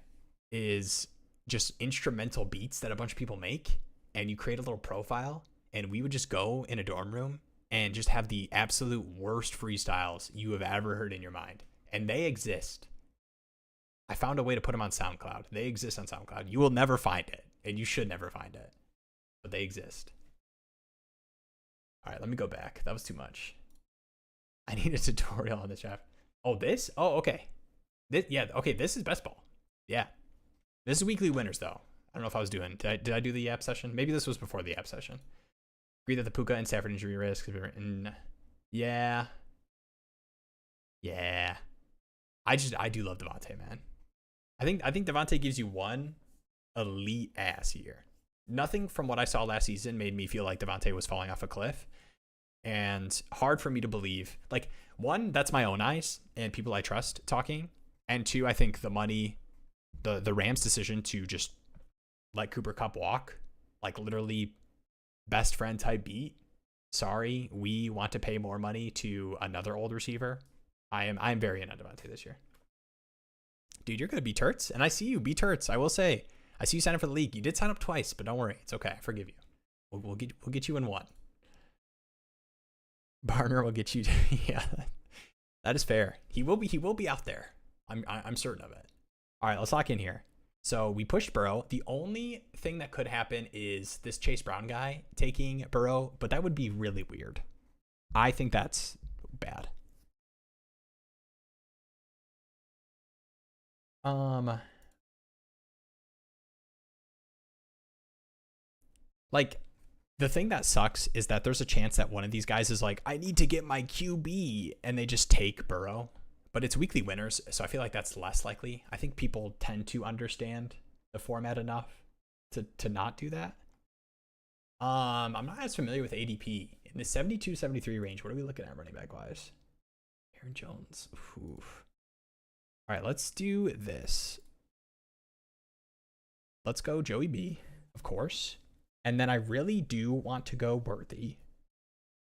is just instrumental beats that a bunch of people make, and you create a little profile, and we would just go in a dorm room and just have the absolute worst freestyles you have ever heard in your mind. And they exist. I found a way to put them on SoundCloud. They exist on SoundCloud. You will never find it, and you should never find it, but they exist. All right, let me go back. That was too much. I need a tutorial on this draft. Oh, this? Oh, okay. Okay, this is best ball. Yeah. This is weekly winners, though. I don't know if I was doing. Did I do the app session? Maybe this was before the app session. Agree that the Puka and Stafford injury risk. Yeah. I do love Devontae, man. I think Devontae gives you one elite ass year. Nothing from what I saw last season made me feel like Devontae was falling off a cliff. And hard for me to believe. Like, 1, that's my own eyes and people I trust talking. And 2, I think the money, the Rams' decision to just let Cooper Kupp walk, like literally best friend type beat. Sorry, we want to pay more money to another old receiver. I'm very into Devontae this year. Dude, you're gonna beat Turts, and I see you beat Turts. I will say, I see you sign up for the league. You did sign up twice, but don't worry, it's okay. I forgive you. We'll get you in 1. Barner will get you. Yeah, that is fair. He will be out there. I'm certain of it. All right, let's lock in here. So we pushed Burrow. The only thing that could happen is this Chase Brown guy taking Burrow, but that would be really weird. I think that's bad. Like, the thing that sucks is that there's a chance that one of these guys is like, I need to get my QB, and they just take Burrow. But it's weekly winners, so I feel like that's less likely. I think people tend to understand the format enough to not do that. I'm not as familiar with ADP. In the 72-73 range, what are we looking at running back wise? Aaron Jones. Oof. All right, let's do this. Let's go Joey B, of course. And then I really do want to go Worthy,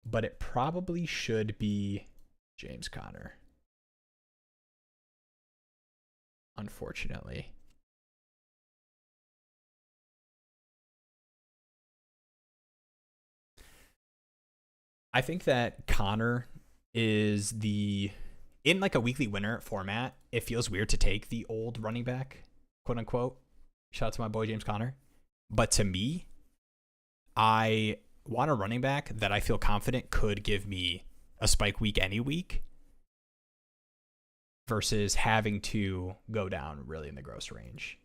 but it probably should be James Conner. Unfortunately. I think that Connor is in like a weekly winner format, it feels weird to take the old running back, quote unquote. Shout out to my boy James Conner. But to me, I want a running back that I feel confident could give me a spike week any week versus having to go down really in the gross range.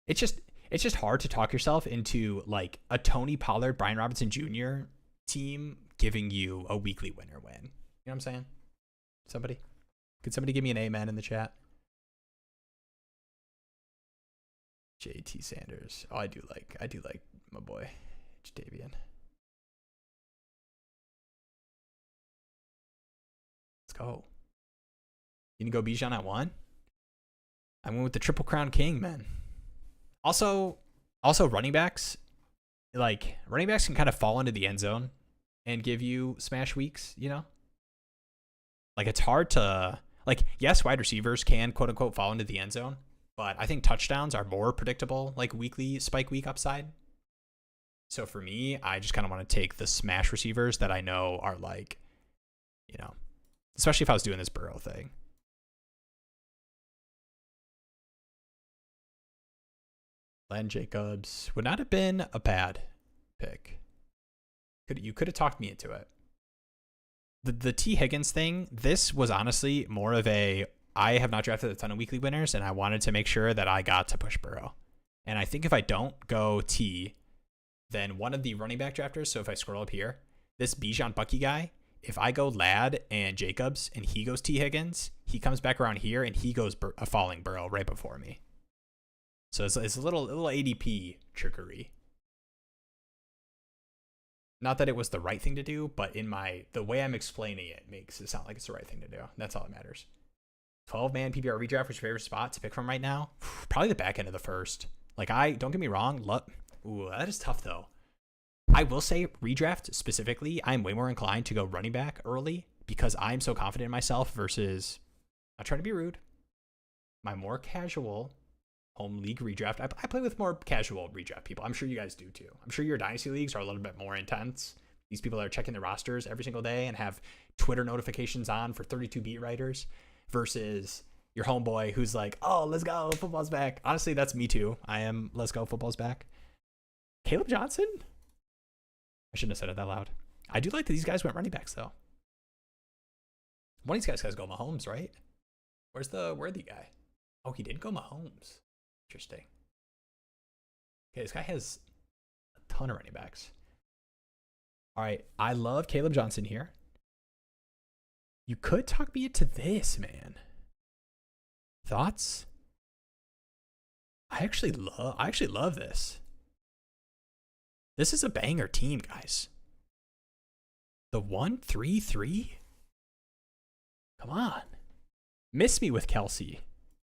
It's just hard to talk yourself into like a Tony Pollard, Brian Robinson Jr. team giving you a weekly winner win. You know what I'm saying? Could somebody give me an amen in the chat? JT Sanders. Oh, I do like my boy Jadavian. Let's go. You can go Bijan at 1. I went with the Triple Crown King, man. Also running backs. Like, running backs can kind of fall into the end zone and give you smash weeks, you know? Like, it's hard to, like, yes, wide receivers can, quote unquote, fall into the end zone, but I think touchdowns are more predictable, like weekly spike week upside. So for me, I just kind of want to take the smash receivers that I know are like, you know, especially if I was doing this Burrow thing. Len Jacobs would not have been a bad pick. You could have talked me into it. The T. Higgins thing, this was honestly more of a, I have not drafted a ton of weekly winners, and I wanted to make sure that I got to push Burrow. And I think if I don't go T, then one of the running back drafters, so if I scroll up here, this Bijan Bucky guy, if I go Ladd and Jacobs and he goes T. Higgins, he comes back around here and he goes a falling Burrow right before me. So it's a little ADP trickery. Not that it was the right thing to do, but the way I'm explaining it makes it sound like it's the right thing to do. That's all that matters. 12-man PPR redraft was your favorite spot to pick from right now? Probably the back end of the first. Like, don't get me wrong. Ooh, that is tough, though. I will say redraft specifically, I'm way more inclined to go running back early because I'm so confident in myself versus, not trying to be rude, my more casual home league redraft. I play with more casual redraft people. I'm sure you guys do too. I'm sure your dynasty leagues are a little bit more intense. These people are checking their rosters every single day and have Twitter notifications on for 32 beat writers versus your homeboy who's like, oh, let's go, football's back. Honestly, that's me too. I am, let's go, football's back. Caleb Johnson? I shouldn't have said it that loud. I do like that these guys went running backs though. One of these guys go Mahomes, right? Where's the worthy guy? Oh, he did go Mahomes. Interesting. Okay, this guy has a ton of running backs. All right, I love Caleb Johnson here. You could talk me into this, man. Thoughts? I actually love this. This is a banger team, guys. The 1-3-3? Come on. Miss me with Kelsey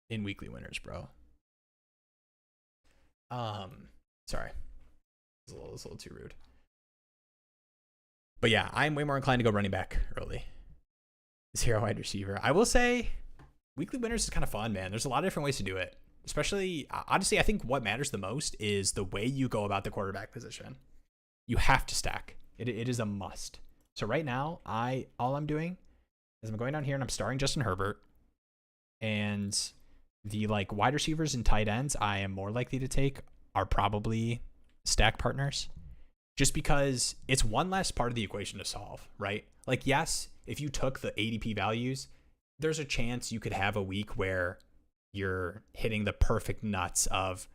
in weekly winners, bro. Sorry. It's a little too rude. But yeah, I'm way more inclined to go running back early. Zero wide receiver. I will say weekly winners is kind of fun, man. There's a lot of different ways to do it. Especially, honestly, I think what matters the most is the way you go about the quarterback position. You have to stack. It is a must. So right now, all I'm doing is I'm going down here and I'm starting Justin Herbert. And the like wide receivers and tight ends I am more likely to take are probably stack partners. Just because it's one less part of the equation to solve, right? Like, yes, if you took the ADP values, there's a chance you could have a week where you're hitting the perfect nuts of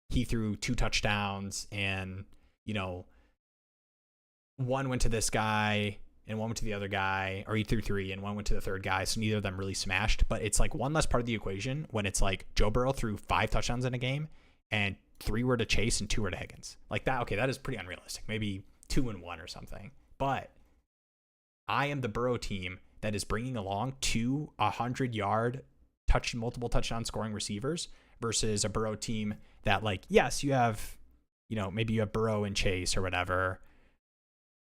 he threw 2 touchdowns and, you know, one went to this guy and one went to the other guy, or he threw 3 and one went to the third guy. So neither of them really smashed, but it's like one less part of the equation when it's like Joe Burrow threw 5 touchdowns in a game and 3 were to Chase and 2 were to Higgins. Like that. Okay. That is pretty unrealistic. Maybe 2 and 1 or something, but I am the Burrow team that is bringing along 2 100-yard multiple touchdown scoring receivers versus a Burrow team that, like, yes, you have, you know, maybe you have Burrow and Chase or whatever.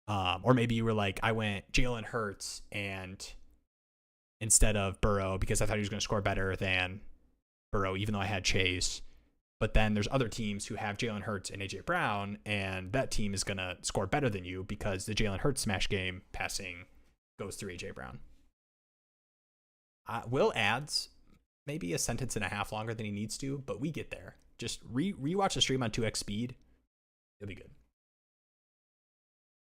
Or maybe you were like, I went Jalen Hurts and instead of Burrow because I thought he was going to score better than Burrow, even though I had Chase. But then there's other teams who have Jalen Hurts and AJ Brown, and that team is going to score better than you because the Jalen Hurts smash game passing goes through AJ Brown. Will adds maybe a sentence and a half longer than he needs to, but we get there. Just rewatch the stream on 2x speed. It'll be good.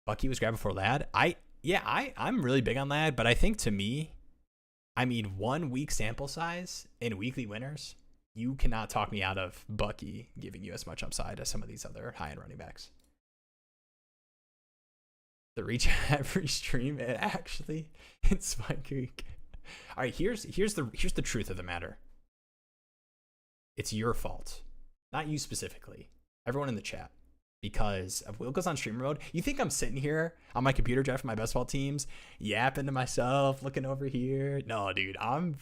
Bucky was grabbed before Ladd. I'm really big on Ladd, but I think to me, I mean, 1 week sample size in weekly winners, you cannot talk me out of Bucky giving you as much upside as some of these other high-end running backs. The reach every stream, it's my Greek. All right, here's the truth of the matter. It's your fault, not you specifically. Everyone in the chat. Because of Will goes on streamer mode. You think I'm sitting here on my computer drafting my best ball teams, yapping to myself, looking over here? No, dude, I'm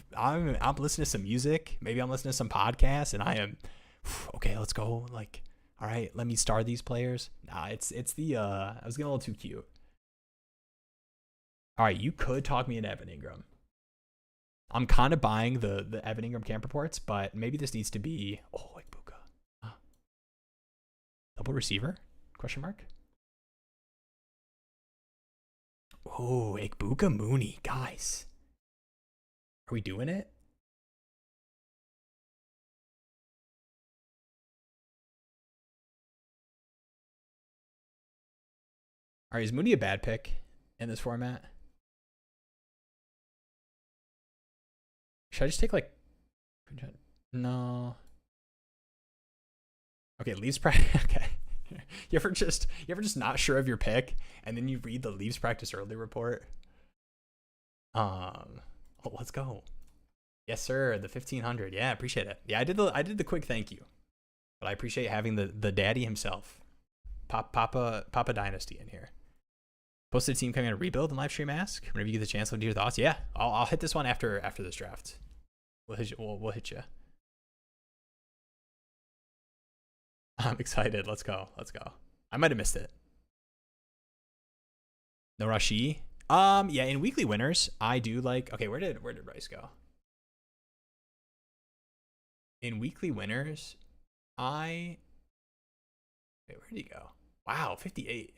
listening to some music. Maybe I'm listening to some podcasts, and I am okay. Let's go. Like, all right, let me star these players. Nah, it's the I was getting a little too cute. All right, you could talk me into Evan Ingram. I'm kind of buying the Evan Ingram camp reports, but maybe this needs to be like Buka. Double receiver? Question mark. Oh, Ikbuka Mooney, guys. Are we doing it? All right, is Mooney a bad pick in this format? Should I just take like... No. Okay, leaves practice. Okay. You ever just not sure of your pick, and then you read the leaves practice early report? Oh, let's go. Yes, sir. The 1500. Yeah, appreciate it. Yeah, I did the quick thank you, but I appreciate having the daddy himself, Papa Dynasty in here. Posted team coming to rebuild and live stream ask. Whenever you get the chance, what are your thoughts? Yeah, I'll hit this one after this draft. We'll hit you. I'm excited. Let's go. I might have missed it. No Rashi. Yeah, in weekly winners, I do like. Okay, where did Rice go? In weekly winners, wait, where did he go? Wow, 58.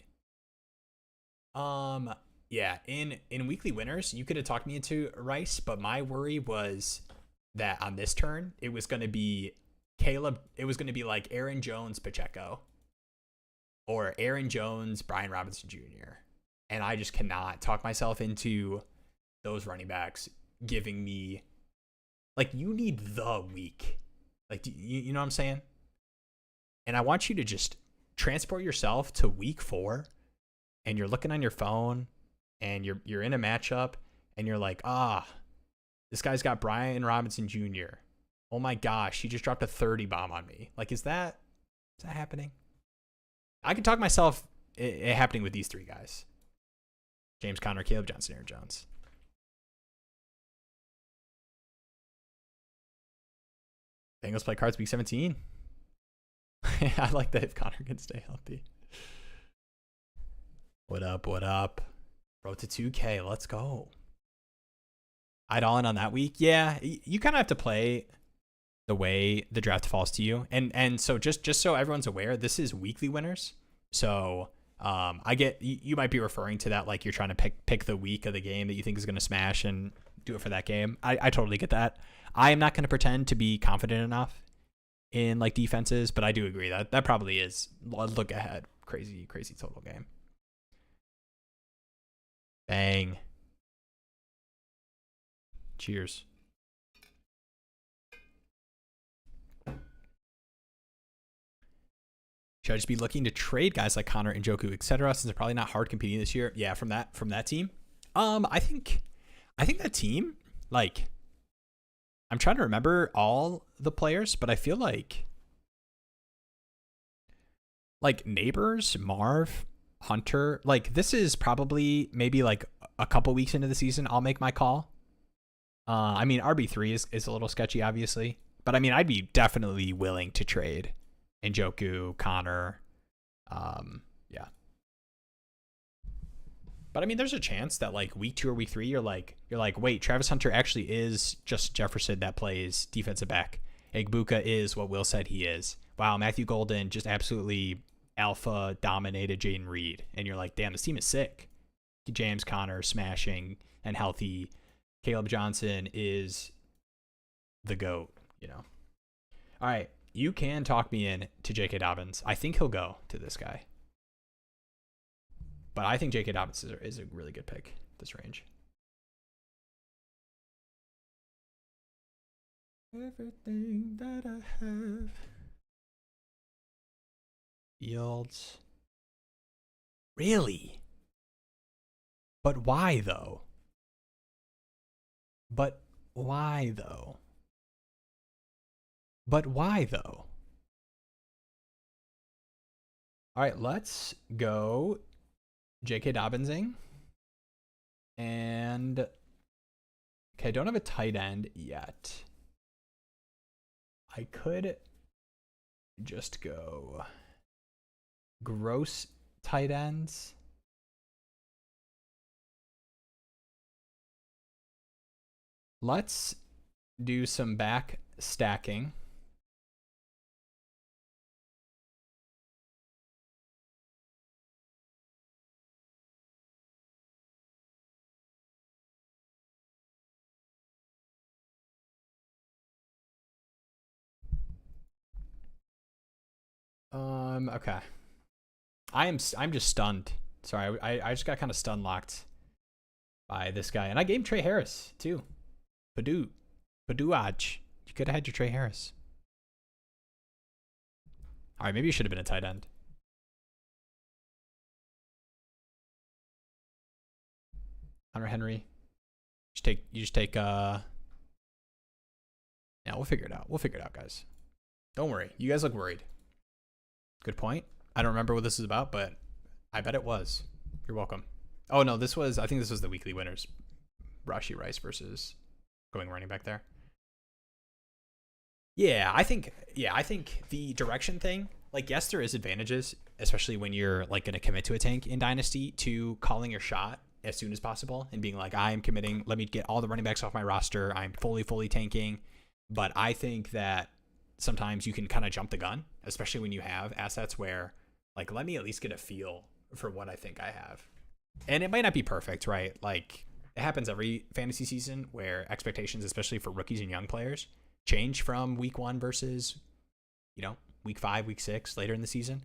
Yeah, in weekly winners, you could have talked me into Rice, but my worry was that on this turn, it was going to be Caleb. It was going to be like Aaron Jones, Pacheco, or Aaron Jones, Brian Robinson Jr. And I just cannot talk myself into those running backs giving me, like, you need the week. Like, you know what I'm saying? And I want you to just transport yourself to week 4, and you're looking on your phone, and you're in a matchup, and you're like, this guy's got Brian Robinson Jr. Oh my gosh, he just dropped a 30 bomb on me. Like, is that happening? I could talk myself it happening with these 3 guys. James Conner, Caleb Johnson, Aaron Jones. Bengals play Cards week 17. I like that if Conner can stay healthy. What up? Road to 2K. Let's go. I'd all in on that week. Yeah, you kind of have to play the way the draft falls to you. And so just so everyone's aware, this is weekly winners. So I get you might be referring to that like you're trying to pick the week of the game that you think is going to smash and do it for that game. I totally get that. I am not going to pretend to be confident enough in like defenses, but I do agree that probably is look ahead crazy total game. Bang. Cheers. Should I just be looking to trade guys like Connor and Njoku, etc., since they're probably not hard competing this year? Yeah, from that team. I think that team, like, I'm trying to remember all the players, but I feel like Neighbors, Marv, Hunter, like this is probably maybe like a couple weeks into the season I'll make my call. I mean, RB3 is a little sketchy, obviously, but I mean, I'd be definitely willing to trade Njoku, Connor. Yeah. But I mean, there's a chance that like week 2 or week 3, you're like, wait, Travis Hunter actually is just Jefferson that plays defensive back. Egbuka is what Will said he is. Wow, Matthew Golden just absolutely alpha dominated Jaden Reed. And you're like, damn, this team is sick. James Conner smashing and healthy. Caleb Johnson is the GOAT, you know. All right, you can talk me in to J.K. Dobbins. I think he'll go to this guy. But I think J.K. Dobbins is a really good pick at this range. Everything that I have yields. Really? But why though? But why though? All right, let's go J.K. Dobbinsing. And okay, I don't have a tight end yet. I could just go gross tight ends. Let's do some back stacking. Okay. I'm just stunned. Sorry, I just got kind of stun locked by this guy, and I gave Trey Harris too. Paduaj. You could have had your Trey Harris. All right, maybe you should have been a tight end. Hunter Henry. You just take yeah, we'll figure it out. We'll figure it out, guys. Don't worry. You guys look worried. Good point. I don't remember what this is about, but I bet it was. You're welcome. Oh no, I think this was the weekly winners. Rashi Rice versus going running back there. Yeah, I think the direction thing, like, yes, there is advantages, especially when you're like going to commit to a tank in Dynasty, to calling your shot as soon as possible and being like, I am committing, let me get all the running backs off my roster. I'm fully tanking. But I think that sometimes you can kind of jump the gun, especially when you have assets where, like, let me at least get a feel for what I think I have. And it might not be perfect, right? Like, it happens every fantasy season where expectations, especially for rookies and young players, change from week 1 versus, week 5, week 6, later in the season.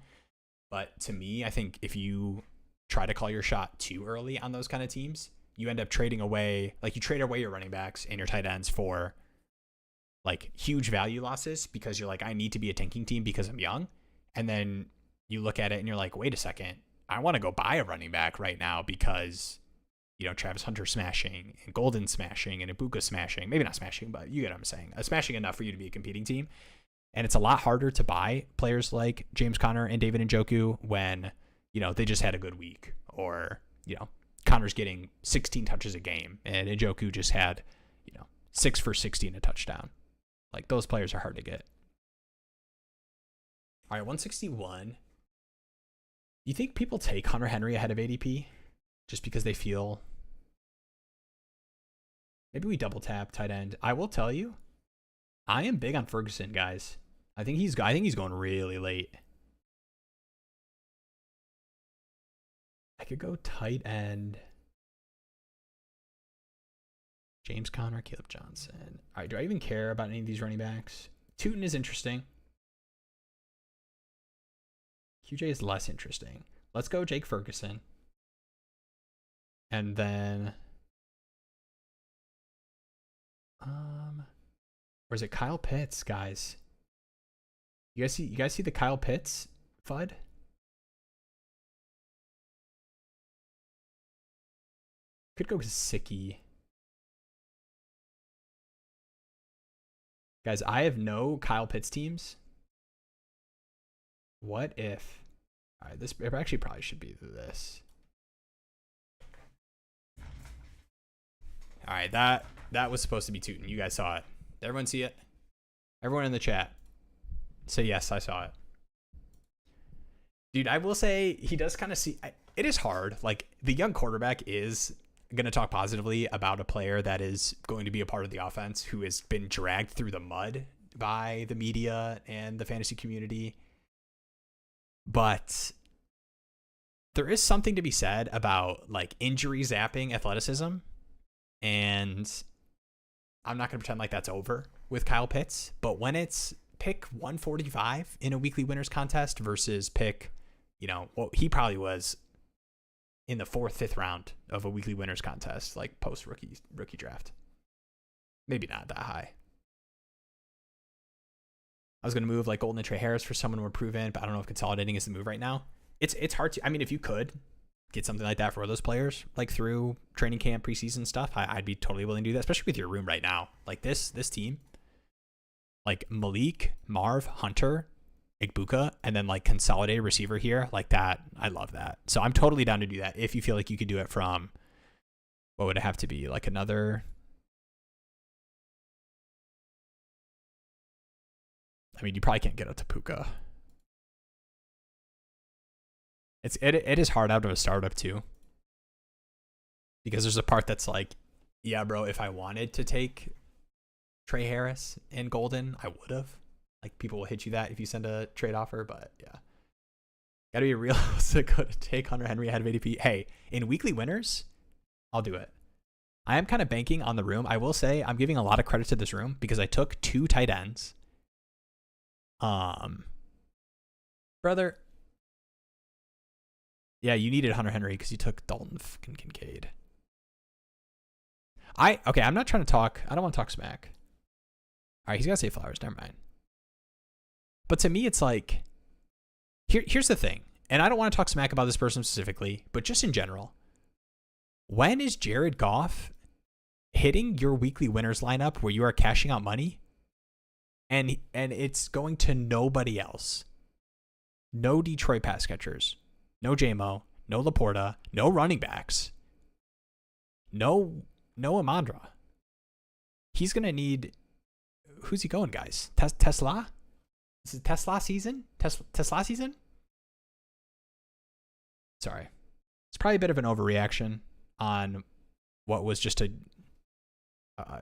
But to me, I think if you try to call your shot too early on those kind of teams, you end up trading away, like, you trade away your running backs and your tight ends for, like, huge value losses because you're like, I need to be a tanking team because I'm young. And then you look at it and you're like, wait a second, I want to go buy a running back right now because, Travis Hunter smashing and Golden smashing and Ibuka smashing. Maybe not smashing, but you get what I'm saying. Smashing enough for you to be a competing team. And it's a lot harder to buy players like James Conner and David Njoku when, they just had a good week, or, Conner's getting 16 touches a game and Njoku just had, 6 for 60 and a touchdown. Like, those players are hard to get. All right, 161. You think people take Hunter Henry ahead of ADP just because they feel? Maybe we double tap tight end. I will tell you, I am big on Ferguson, guys. I think he's going really late. I could go tight end. James Conner, Caleb Johnson. All right, do I even care about any of these running backs? Tootin is interesting. QJ is less interesting. Let's go Jake Ferguson. And then or is it Kyle Pitts, guys? You guys see the Kyle Pitts FUD? Could go Gesicki. Guys, I have no Kyle Pitts teams. What if? All right, this actually probably should be this. All right, that was supposed to be Tootin. You guys saw it. Did everyone see it? Everyone in the chat, say yes, I saw it. Dude, I will say he does kind of see. It is hard. Like, the young quarterback is going to talk positively about a player that is going to be a part of the offense who has been dragged through the mud by the media and the fantasy community. But there is something to be said about, like, injury zapping athleticism. And I'm not going to pretend like that's over with Kyle Pitts. But when it's pick 145 in a weekly winners contest versus pick, he probably was in the 4th, 5th round of a weekly winners contest, like post rookie draft. Maybe not that high. I was going to move like Golden and Trey Harris for someone more proven, but I don't know if consolidating is the move right now. It's hard to, I mean, if you could get something like that for those players, like through training camp, preseason stuff, I'd be totally willing to do that, especially with your room right now. Like this team, like Malik, Marv, Hunter, Ibuka, and then like consolidated receiver here, like that. I love that. So I'm totally down to do that if you feel like you could do it from, what would it have to be? Like another, I mean, you probably can't get up to Puka. It is hard out of a startup too, because there's a part that's like, yeah, bro, if I wanted to take Trey Harris and Golden, I would have. Like, people will hit you that if you send a trade offer, but yeah. Gotta be realistic to take Hunter Henry ahead of ADP. Hey, in weekly winners, I'll do it. I am kind of banking on the room. I will say I'm giving a lot of credit to this room because I took 2 tight ends. Brother, Yeah, you needed Hunter Henry because you took Dalton fucking Kincaid. I'm not trying to talk. I don't want to talk smack. All right, he's got to say Flowers. Never mind. But to me, it's like, here's the thing. And I don't want to talk smack about this person specifically, but just in general. When is Jared Goff hitting your weekly winners lineup where you are cashing out money and it's going to nobody else? No Detroit pass catchers. No JMO. No Laporta. No running backs. No Amandra. He's going to need... Who's he going, guys? Tesla? Is it Tesla season? Tesla season? Sorry. It's probably a bit of an overreaction on what was just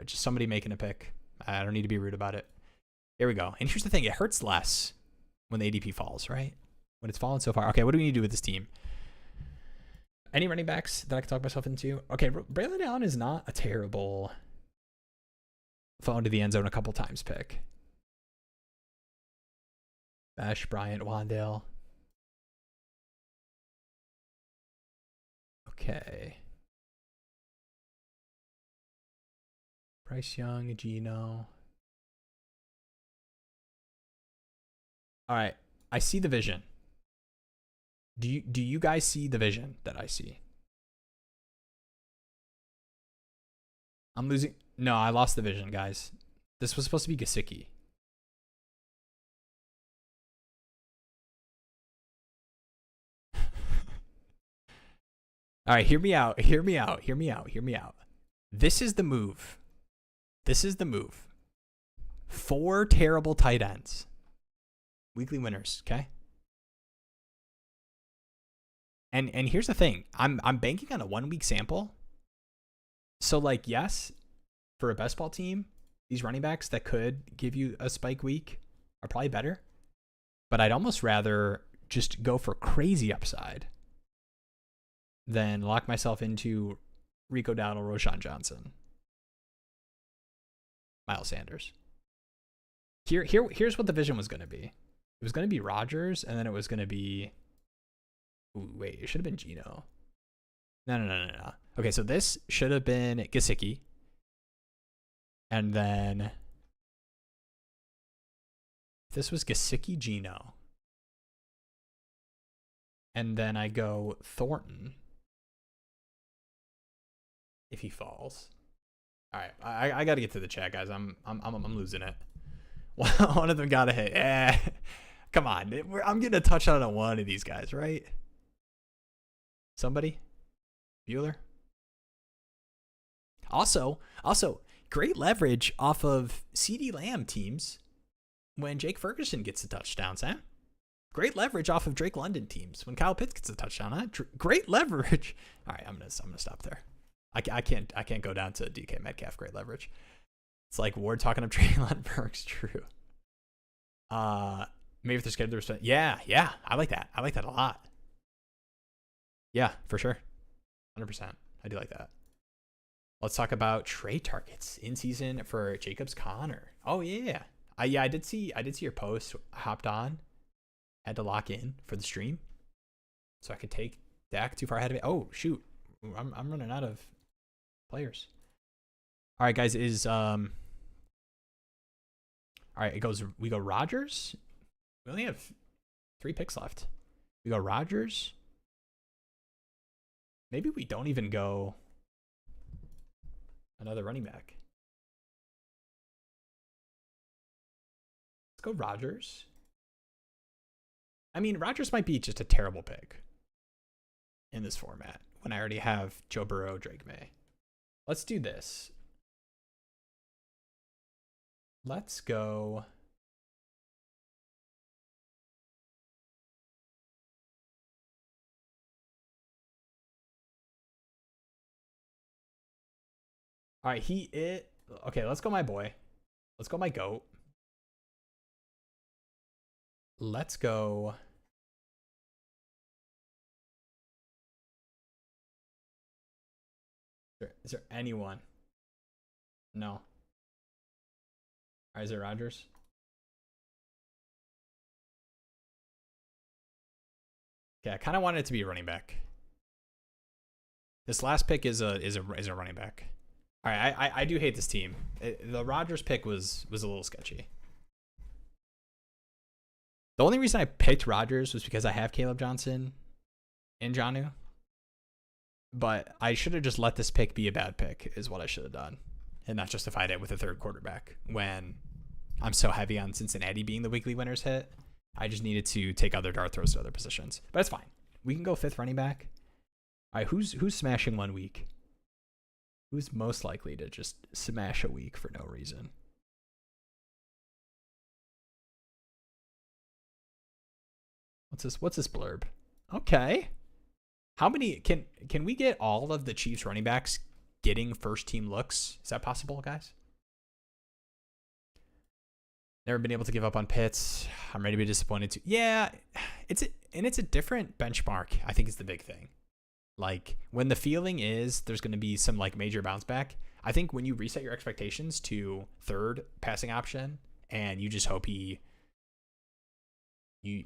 just somebody making a pick. I don't need to be rude about it. Here we go. And here's the thing. It hurts less when the ADP falls, right? When it's fallen so far. Okay, what do we need to do with this team? Any running backs that I can talk myself into? Okay, Braylon Allen is not a terrible fall into the end zone a couple times pick. Bash, Bryant, Wandale. Okay. Bryce Young, Gino. All right. I see the vision. Do you guys see the vision that I see? I'm losing. No, I lost the vision, guys. This was supposed to be Gesicki. All right, hear me out. Hear me out. Hear me out. Hear me out. This is the move. This is the move. 4 terrible tight ends. Weekly winners, okay? And here's the thing. I'm banking on a 1-week sample. So like, yes, for a best ball team, these running backs that could give you a spike week are probably better. But I'd almost rather just go for crazy upside than lock myself into Rico Dowdle, Roshan Johnson, Miles Sanders. Here's what the vision was going to be. It was going to be Rodgers, and then it was going to be... Ooh, wait, it should have been Gino. No. Okay, so this should have been Gesicki. And then... This was Gesicki, Gino. And then I go Thornton. If he falls. All right, I got to get to the chat, guys. I'm losing it. One of them got to hit. Come on, I'm getting a touchdown on one of these guys, right? Somebody, Bueller. Also, great leverage off of CeeDee Lamb teams when Jake Ferguson gets a touchdown, Sam. Great leverage off of Drake London teams when Kyle Pitts gets a touchdown. Huh? Great leverage. All right, I'm gonna stop there. I can't go down to DK Metcalf. Great leverage. It's like Ward talking up Traylon Burks. True. Maybe if they're scared of the response. Yeah. I like that. I like that a lot. Yeah, for sure. 100%. I do like that. Let's talk about trade targets in season for Jacobs Conner. Oh yeah. I did see your post. Hopped on. Had to lock in for the stream, so I could take Dak too far ahead of it. Oh shoot, I'm running out of players. All right, guys, all right, we go Rodgers. We only have 3 picks left. We go Rodgers. Maybe we don't even go another running back. Let's go Rodgers. I mean, Rodgers might be just a terrible pick in this format when I already have Joe Burrow, Drake May. Let's do this. Let's go. All right, okay, let's go my boy. Let's go my GOAT. Let's go. Is there anyone? No. All right, is it Rodgers? Okay, I kind of wanted it to be a running back. This last pick is a running back. All right, I do hate this team. The Rodgers pick was a little sketchy. The only reason I picked Rodgers was because I have Caleb Johnson and Jonnu. But I should have just let this pick be a bad pick is what I should have done. And not justified it with a third quarterback when I'm so heavy on Cincinnati being the weekly winners hit. I just needed to take other dart throws to other positions. But it's fine. We can go fifth running back. All right, who's smashing 1 week? Who's most likely to just smash a week for no reason? What's this blurb? Okay. How many can we get all of the Chiefs running backs getting first team looks? Is that possible, guys? Never been able to give up on Pitts. I'm ready to be disappointed too. Yeah, it's a different benchmark. I think is the big thing. Like when the feeling is there's going to be some like major bounce back. I think when you reset your expectations to third passing option and you just hope he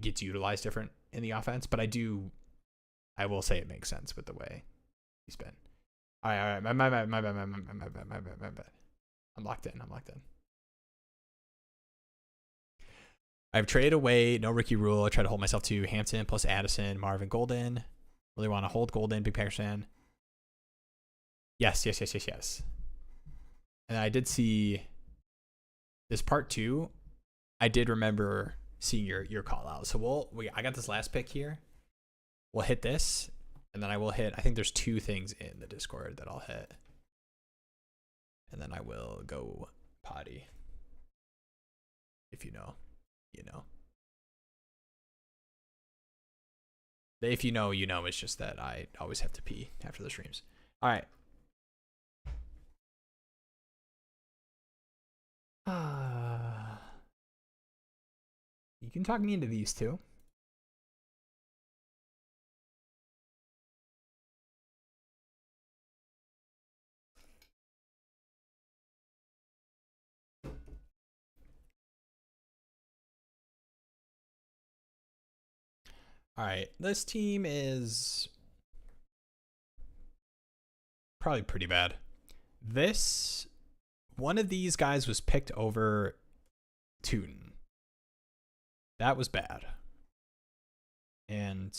gets utilized different in the offense. But I will say it makes sense with the way he's been. All right. My bad. I'm locked in. I've traded away no rookie rule. I try to hold myself to Hampton plus Addison, Marvin Golden. Really want to hold Golden, big Packers fan. Yes. And I did see this part 2. I did remember seeing your call out. So I got this last pick here. We'll hit this, and then I will hit. I think there's 2 things in the Discord that I'll hit, and then I will go potty. If you know, you know. If you know, you know. It's just that I always have to pee after the streams. All right. You can talk me into these 2. All right, this team is probably pretty bad. One of these guys was picked over Tootin. That was bad. And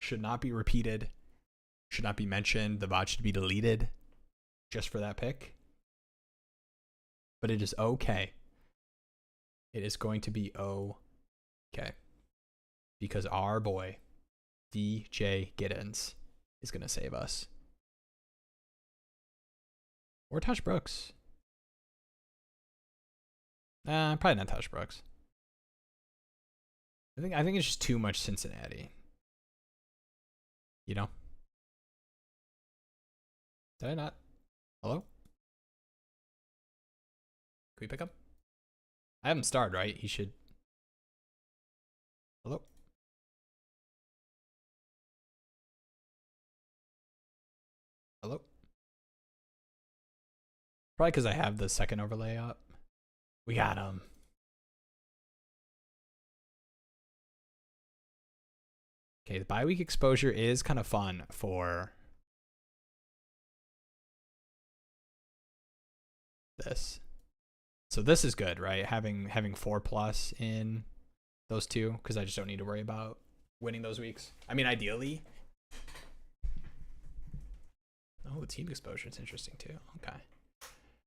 should not be repeated. Should not be mentioned. The VOD should be deleted just for that pick. But it is okay. It is going to be okay. Because our boy, DJ Giddens, is going to save us. Or Touch Brooks. Probably not Touch Brooks. I think it's just too much Cincinnati. You know? Did I not? Hello? Can we pick up? I haven't started, right? He should. Hello? Hello? Probably because I have the second overlay up. We got him. Okay, the bye week exposure is kind of fun for this. So this is good, right? Having 4+ in those 2, because I just don't need to worry about winning those weeks. I mean, ideally. Oh, the team exposure, it's interesting too. Okay.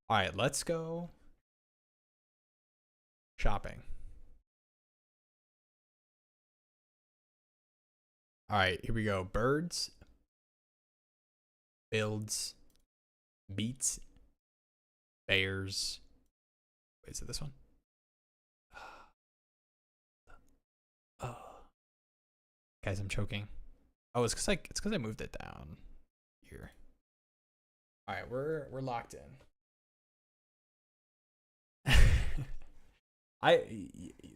All right, let's go shopping. All right, here we go. Birds, builds, beats, bears. Wait, is it this one? Oh, guys, I'm choking. Oh, it's because I moved it down here. All right, we're locked in.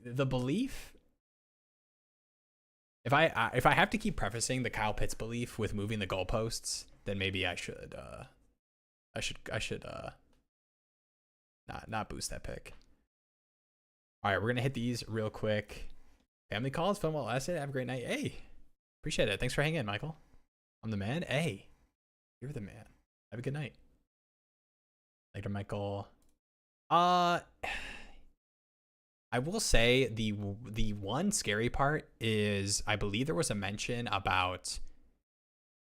The belief. If I have to keep prefacing the Kyle Pitts belief with moving the goalposts, then maybe I should not boost that pick. All right, we're gonna hit these real quick. Family calls, fun while lasted. Have a great night. Hey, Appreciate it. Thanks for hanging in, Michael. I'm the man. Hey, you're the man. Have a good night. Later, Michael. I will say the one scary part is I believe there was a mention about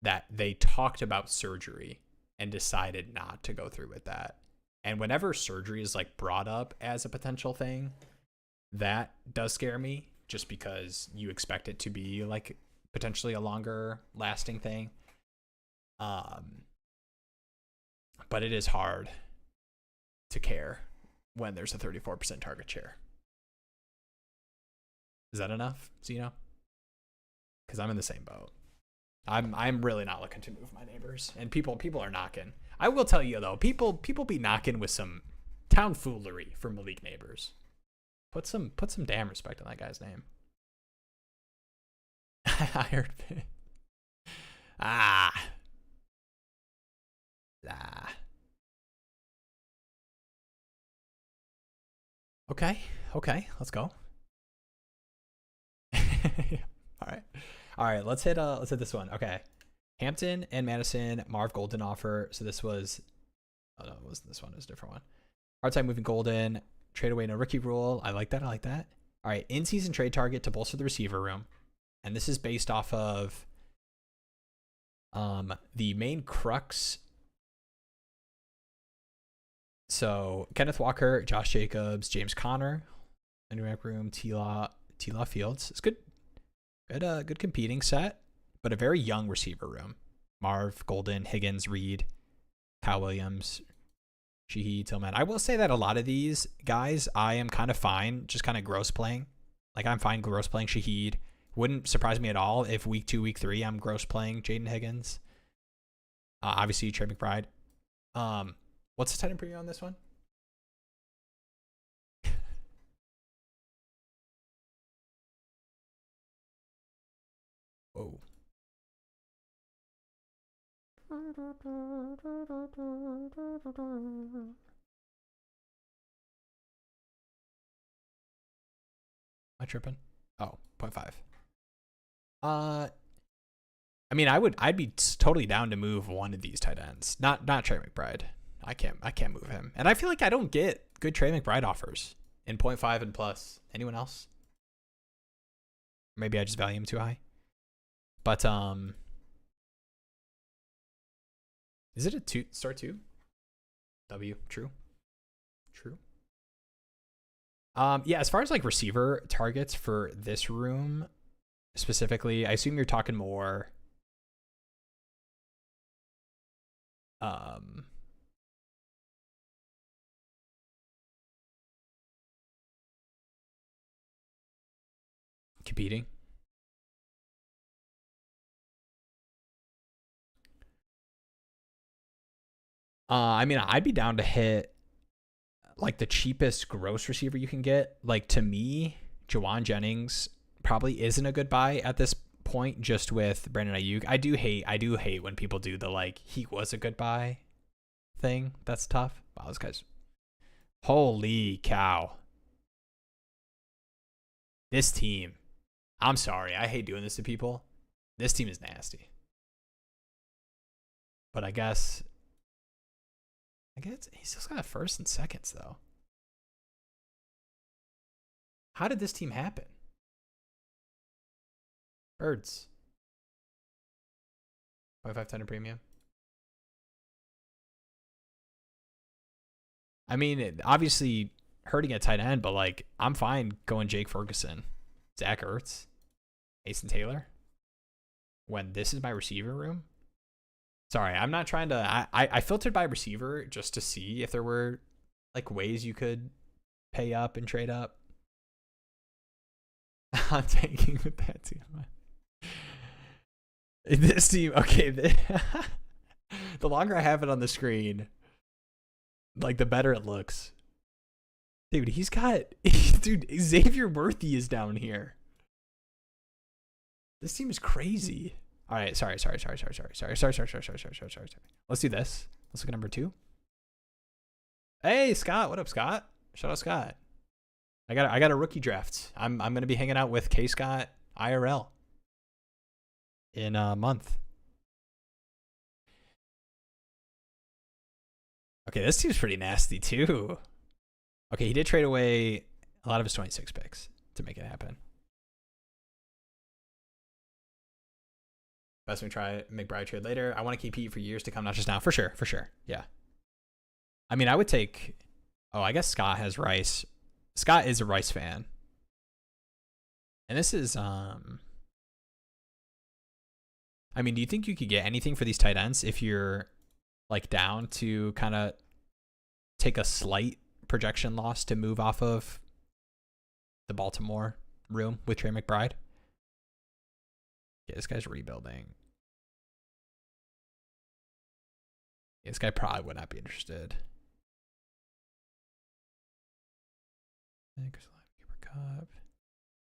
that they talked about surgery and decided not to go through with that. And whenever surgery is like brought up as a potential thing, that does scare me just because you expect it to be like potentially a longer lasting thing. But it is hard to care when there's a 34% target share. Is that enough, Zeno? Because I'm in the same boat. I'm really not looking to move my neighbors, and people are knocking. I will tell you though, people be knocking with some town foolery for Malik Neighbors. Put some damn respect on that guy's name. I heard it. Ah. Okay, let's go. All right, let's hit this one. Okay. Hampton and Madison, Marv Golden offer. So this was, oh no, it wasn't this one, it was a different one. Hard time moving Golden, trade away no rookie rule. I like that. All right, in-season trade target to bolster the receiver room. And this is based off of the main crux. So Kenneth Walker, Josh Jacobs, James Conner, running back room, T-Law Fields. It's good competing set, but a very young receiver room. Marv, Golden, Higgins, Reed, Kyle Williams, Sheehy, Tillman. I will say that a lot of these guys, I am kind of fine just kind of gross playing. Like I'm fine gross playing Shaheed. Wouldn't surprise me at all if week 2, week 3, I'm gross playing Jaden Higgins. Obviously, Trey McBride. What's the tight end premium on this one? Whoa. Am I tripping? Oh, 0.5. I mean, I'd be totally down to move one of these tight ends. Not Trey McBride. I can't move him. And I feel like I don't get good Trey McBride offers in 0.5 and plus. Anyone else? Maybe I just value him too high. But is it a start 2? W, true. Yeah, as far as like receiver targets for this room specifically, I assume you're talking more competing. I mean, I'd be down to hit like the cheapest gross receiver you can get. Like to me, Jawan Jennings probably isn't a good buy at this point just with Brandon Ayuk. I do hate when people do the like he was a good buy thing. That's tough. Wow, this guy's holy cow. This team. I'm sorry. I hate doing this to people. This team is nasty. But I guess he's still got first and seconds though. How did this team happen? Birds. 0.5 tender premium. I mean, obviously hurting at tight end, but like I'm fine going Jake Ferguson, Zach Ertz, Mason Taylor. When this is my receiver room. Sorry, I'm not trying to. I filtered by receiver just to see if there were like ways you could pay up and trade up. I'm tanking with that team. This team, okay. The longer I have it on the screen, like the better it looks. Dude, dude, Xavier Worthy is down here. This team is crazy. All right, sorry. Let's do this. Let's look at number 2. Hey, Scott. What up, Scott? Shout out, Scott. I got a rookie draft. I'm gonna be hanging out with K Scott IRL. in a month. Okay, this seems pretty nasty too. Okay, he did trade away a lot of his 26 picks to make it happen. Best we try McBride trade later. I want to keep Pete for years to come, not just now. For sure, for sure. Yeah. I mean, I would take. Oh, I guess Scott has Rice. Scott is a Rice fan, and this is. I mean, do you think you could get anything for these tight ends if you're like down to kind of take a slight projection loss to move off of the Baltimore room with Trey McBride? Yeah, this guy's rebuilding. Yeah, this guy probably would not be interested.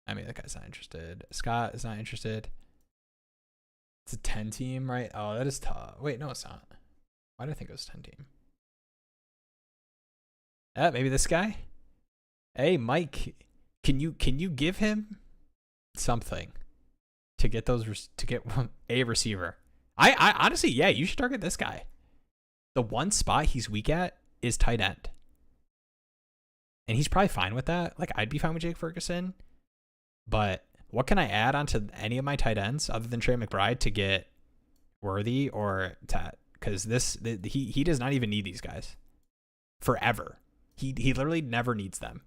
I mean, that guy's not interested. Scott is not interested. It's a 10 team, right? Oh, that is tough. Wait, no, it's not. Why did I think it was 10 team? Maybe this guy. Hey, Mike, can you give him something to get those a receiver? I honestly, yeah, you should target this guy. The one spot he's weak at is tight end, and he's probably fine with that. Like, I'd be fine with Jake Ferguson, but what can I add onto any of my tight ends other than Trey McBride to get Worthy or Tat? Because he does not even need these guys forever. He literally never needs them.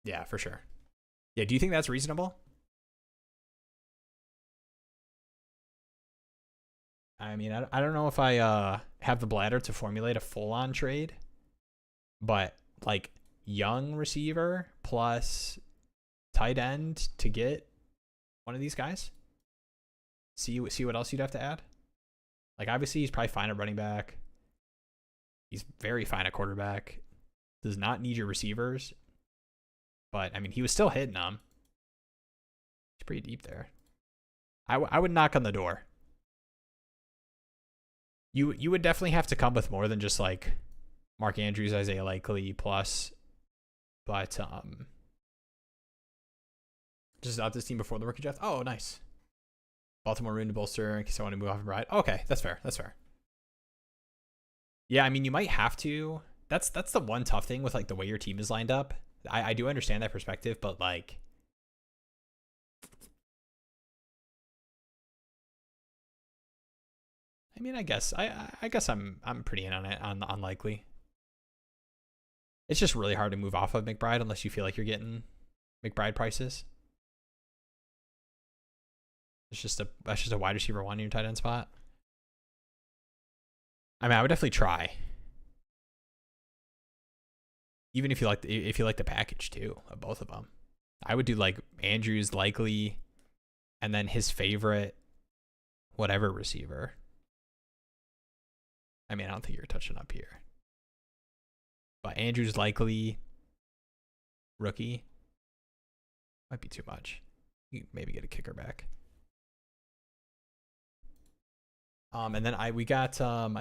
Yeah, for sure. Yeah, do you think that's reasonable? I mean, I don't know if I have the bladder to formulate a full-on trade, but like young receiver plus tight end to get one of these guys. See what else you'd have to add. Like, obviously he's probably fine at running back. He's very fine at quarterback. Does not need your receivers. But, I mean, he was still hitting them. He's pretty deep there. I would knock on the door. You would definitely have to come with more than just, like, Mark Andrews, Isaiah Likely, plus. But, just out this team before the rookie draft. Oh, nice. Baltimore room to bolster in case I want to move off of Bride. Okay, that's fair. That's fair. Yeah, I mean, you might have to. That's the one tough thing with like the way your team is lined up. I do understand that perspective, but like, I mean, I guess I'm pretty in on it on Likely. It's just really hard to move off of McBride unless you feel like you're getting McBride prices. That's just a wide receiver one in your tight end spot. I mean, I would definitely try. Even if you like the package too of both of them. I would do like Andrews, Likely, and then his favorite whatever receiver. I mean, I don't think you're touching up here. But Andrews, Likely, rookie might be too much. You maybe get a kicker back. And then I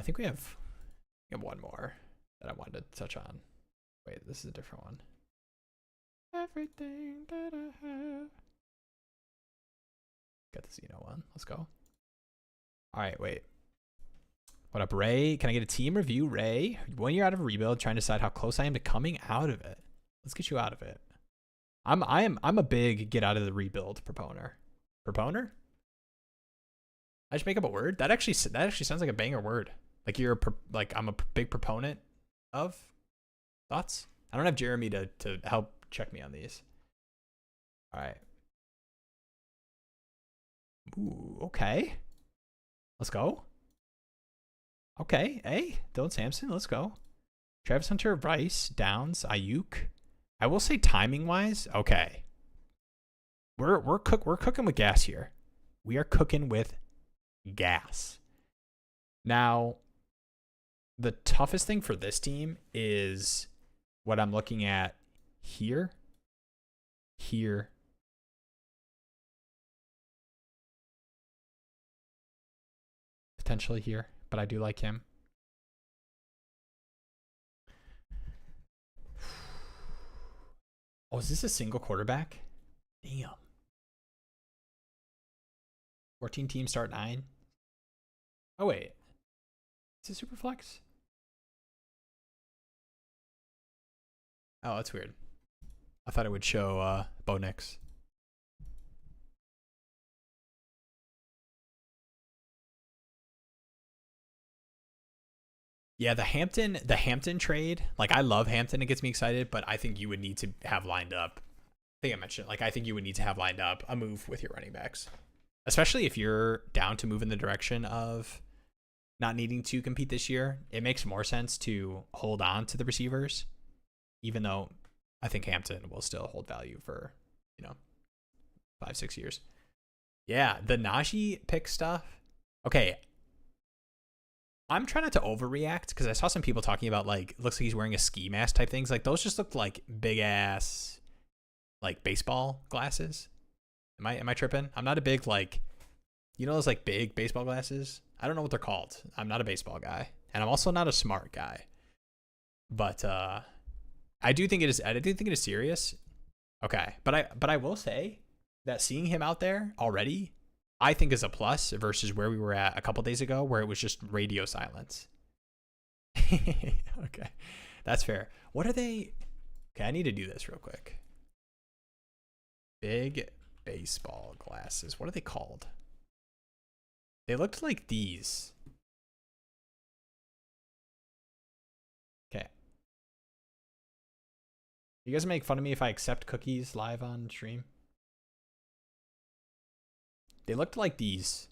think we have one more that I wanted to touch on. Wait, this is a different one. Everything that I have. Got the Zeno one. Let's go. All right, wait. What up, Ray? Can I get a team review, Ray? 1 year out of a rebuild, trying to decide how close I am to coming out of it. Let's get you out of it. I'm a big get out of the rebuild proponer. Proponer? I just make up a word. That actually sounds like a banger word. Like I'm a big proponent of. Thoughts? I don't have Jeremy to help check me on these. All right. Ooh, okay. Let's go. Okay, hey, Dylan Sampson, let's go. Travis Hunter, Rice, Downs, Ayuk. I will say timing wise, okay. We're cooking with gas here. We are cooking with gas. Now, the toughest thing for this team is what I'm looking at here, potentially here, but I do like him. Oh, is this a single quarterback? Damn. 14 teams start 9. Oh, wait. Is it super flex? Oh, that's weird. I thought it would show Bo Nix. Yeah, the Hampton trade, like I love Hampton, it gets me excited, but I think you would need to have lined up. I think I mentioned, like I think you would need to have lined up a move with your running backs. Especially if you're down to move in the direction of not needing to compete this year. It makes more sense to hold on to the receivers, even though I think Hampton will still hold value for, 5-6 years. Yeah, the Najee pick stuff. Okay, I'm trying not to overreact because I saw some people talking about like looks like he's wearing a ski mask type things. Like those just looked like big ass like baseball glasses. Am I tripping? I'm not a big like those like big baseball glasses? I don't know what they're called. I'm not a baseball guy. And I'm also not a smart guy. But I do think it is serious. Okay. But I will say that seeing him out there already, I think is a plus versus where we were at a couple days ago where it was just radio silence. Okay. That's fair. What are they? Okay, I need to do this real quick. Big baseball glasses. What are they called? They looked like these. Okay. You guys make fun of me if I accept cookies live on stream? They looked like these.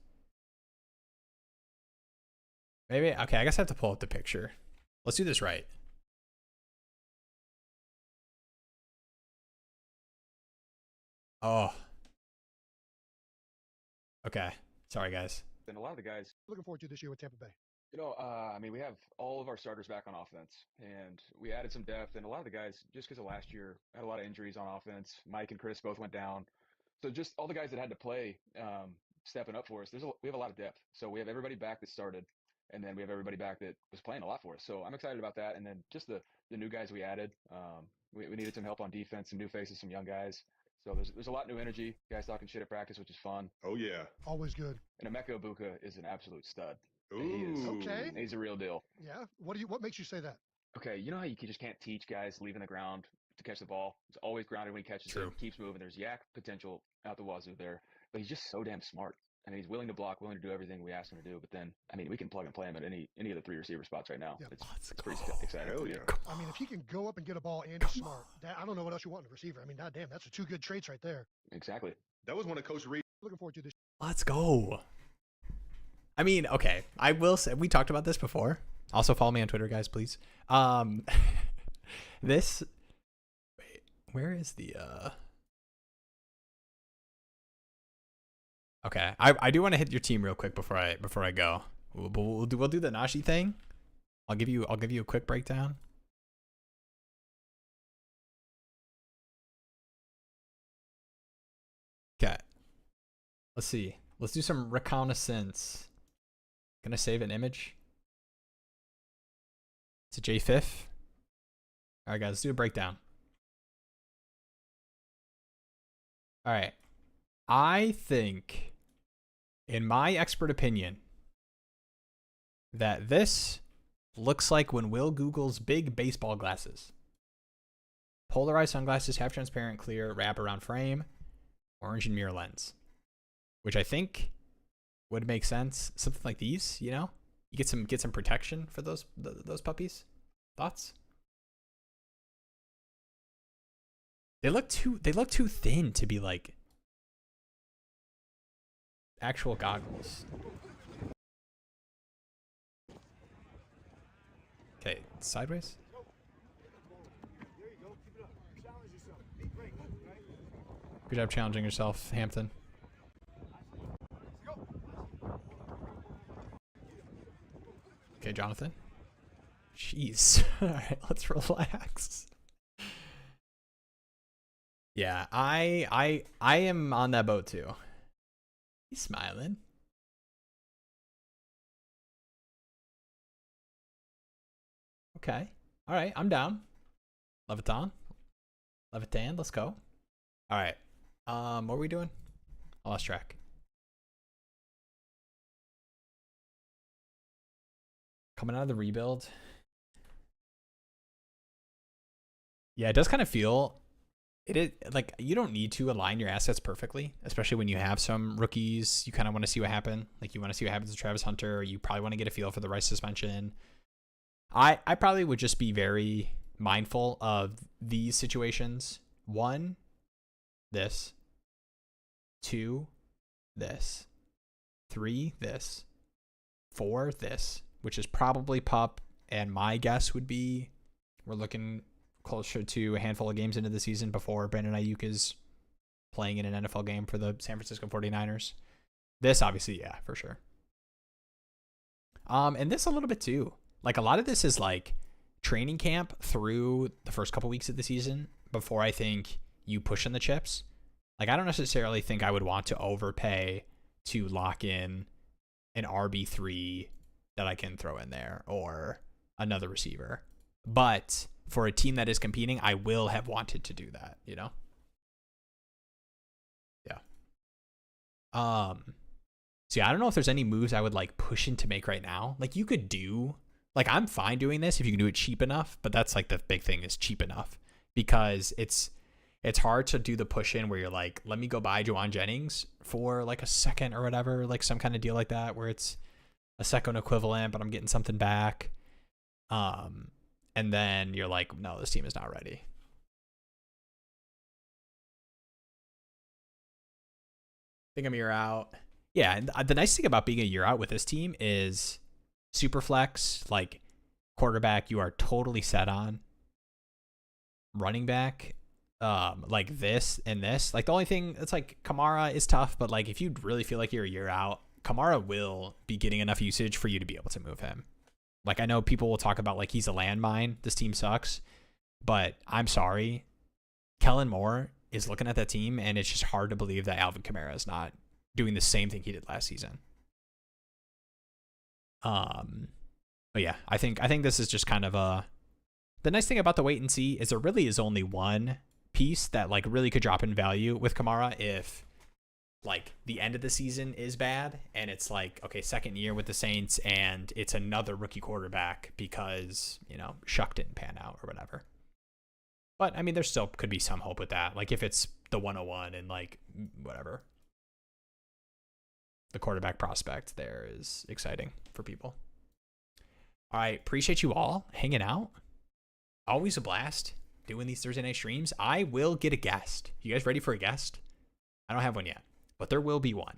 Maybe, okay, I guess I have to pull up the picture. Let's do this right. Oh. Okay. Sorry, guys. And a lot of the guys looking forward to this year with Tampa Bay. I mean, we have all of our starters back on offense, and we added some depth. And a lot of the guys, just because of last year, had a lot of injuries on offense. Mike and Chris both went down, so just all the guys that had to play, stepping up for us. We have a lot of depth. So we have everybody back that started, and then we have everybody back that was playing a lot for us. So I'm excited about that. And then just the new guys we added. We needed some help on defense, some new faces, some young guys. So there's a lot of new energy. Guys talking shit at practice, which is fun. Oh yeah, always good. And Emeka Ibuka is an absolute stud. Ooh. Okay. He's a real deal. Yeah. What makes you say that? Okay, you know how you just can't teach guys leaving the ground to catch the ball? He's always grounded when he catches it, keeps moving. There's yak potential out the wazoo there, but he's just so damn smart. I mean, he's willing to block, willing to do everything we asked him to do. But then, I mean, we can plug and play him at any of the 3 receiver spots right now. Yeah. It's pretty exciting. Hell yeah. I mean, if he can go up and get a ball and he's smart, I don't know what else you want in a receiver. I mean, goddamn, that's 2 good traits right there. Exactly. That was one of Coach Reed. Looking forward to this. Let's go. I mean, okay. I will say we talked about this before. Also follow me on Twitter, guys, please. This. Wait, where is the? Okay, I do want to hit your team real quick before I go. We'll do the Najee thing. I'll give you a quick breakdown. Okay. Let's see. Let's do some reconnaissance. Gonna save an image. It's a J5. All right, guys, let's do a breakdown. All right. I think, in my expert opinion, that this looks like when Will Google's big baseball glasses. Polarized sunglasses, half transparent, clear, wrap around frame, orange and mirror lens. Which I think would make sense. Something like these, you get some protection for those puppies. Thoughts? They look too thin to be like actual goggles. Okay, sideways. Good job challenging yourself, Hampton. Okay, Jonathan. Jeez. All right, let's relax. Yeah, I am on that boat too. He's smiling. Okay. All right, I'm down. Leviton. Levitan, let's go. All right. What are we doing? I lost track. Coming out of the rebuild. Yeah, it does kind of feel it is like you don't need to align your assets perfectly, especially when you have some rookies. You kind of want to see what happens. Like you want to see what happens to Travis Hunter. Or you probably want to get a feel for the Rice suspension. I probably would just be very mindful of these situations. 1, this. 2, this. 3, this. 4, this, which is probably pup. And my guess would be we're looking closer to a handful of games into the season before Brandon Ayuk is playing in an NFL game for the San Francisco 49ers. This, obviously, yeah, for sure. And this a little bit too. Like a lot of this is like training camp through the first couple weeks of the season before I think you push in the chips. Like I don't necessarily think I would want to overpay to lock in an RB3 that I can throw in there or another receiver. But for a team that is competing, I will have wanted to do that, you know? Yeah. So yeah, I don't know if there's any moves I would like push in to make right now. Like you could do, like I'm fine doing this if you can do it cheap enough, but that's like the big thing is cheap enough because it's hard to do the push in where you're like, let me go buy Juwan Jennings for like a second or whatever, like some kind of deal like that where it's a second equivalent, but I'm getting something back. And then you're like, no, this team is not ready. I think I'm a year out. Yeah, and the nice thing about being a year out with this team is super flex, like quarterback you are totally set on. Running back, like this and this. Like the only thing that's like Kamara is tough, but like if you really feel like you're a year out, Kamara will be getting enough usage for you to be able to move him. Like, I know people will talk about, like, he's a landmine. This team sucks. But I'm sorry. Kellen Moore is looking at that team, and it's just hard to believe that Alvin Kamara is not doing the same thing he did last season. But yeah, I think this is just kind of a... The nice thing about the wait and see is there really is only one piece that, like, really could drop in value with Kamara if... like the end of the season is bad and it's like, okay, second year with the Saints and it's another rookie quarterback because, you know, Shuck didn't pan out or whatever. But I mean, there still could be some hope with that. Like if it's the 101 and like whatever, the quarterback prospect there is exciting for people. All right. Appreciate you all hanging out. Always a blast doing these Thursday night streams. I will get a guest. You guys ready for a guest? I don't have one yet. But there will be one.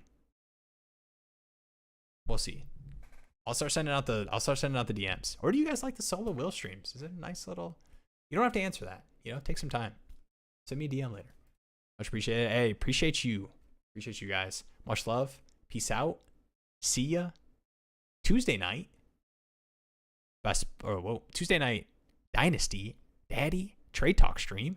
We'll see. I'll start sending out the DMs. Or do you guys like the solo Will streams? Is it a nice little... You don't have to answer that. You know, take some time. Send me a DM later. Much appreciated. Hey, appreciate you. Appreciate you guys. Much love. Peace out. See ya. Tuesday night. Tuesday night Dynasty Daddy Trade Talk stream.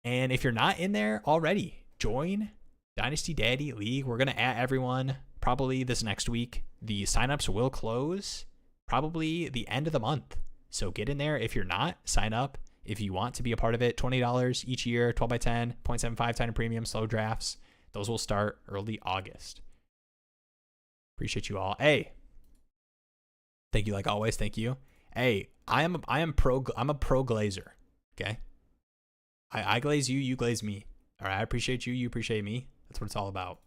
And if you're not in there already, join Dynasty Daddy League. We're going to add everyone probably this next week. The signups will close probably the end of the month. So get in there. If you're not, sign up. If you want to be a part of it, $20 each year, 12 by 10, 0.75 time premium, slow drafts. Those will start early August. Appreciate you all. Hey, thank you like always. Thank you. Hey, I'm a pro glazer. Okay. I glaze you, you glaze me. All right. I appreciate you. You appreciate me. That's what it's all about.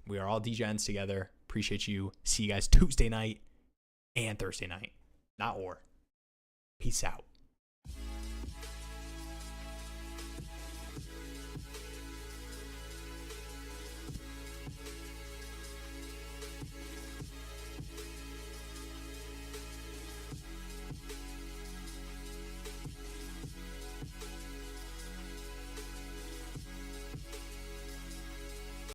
We are all degens together. Appreciate you. See you guys Tuesday night and Thursday night. Not or. Peace out.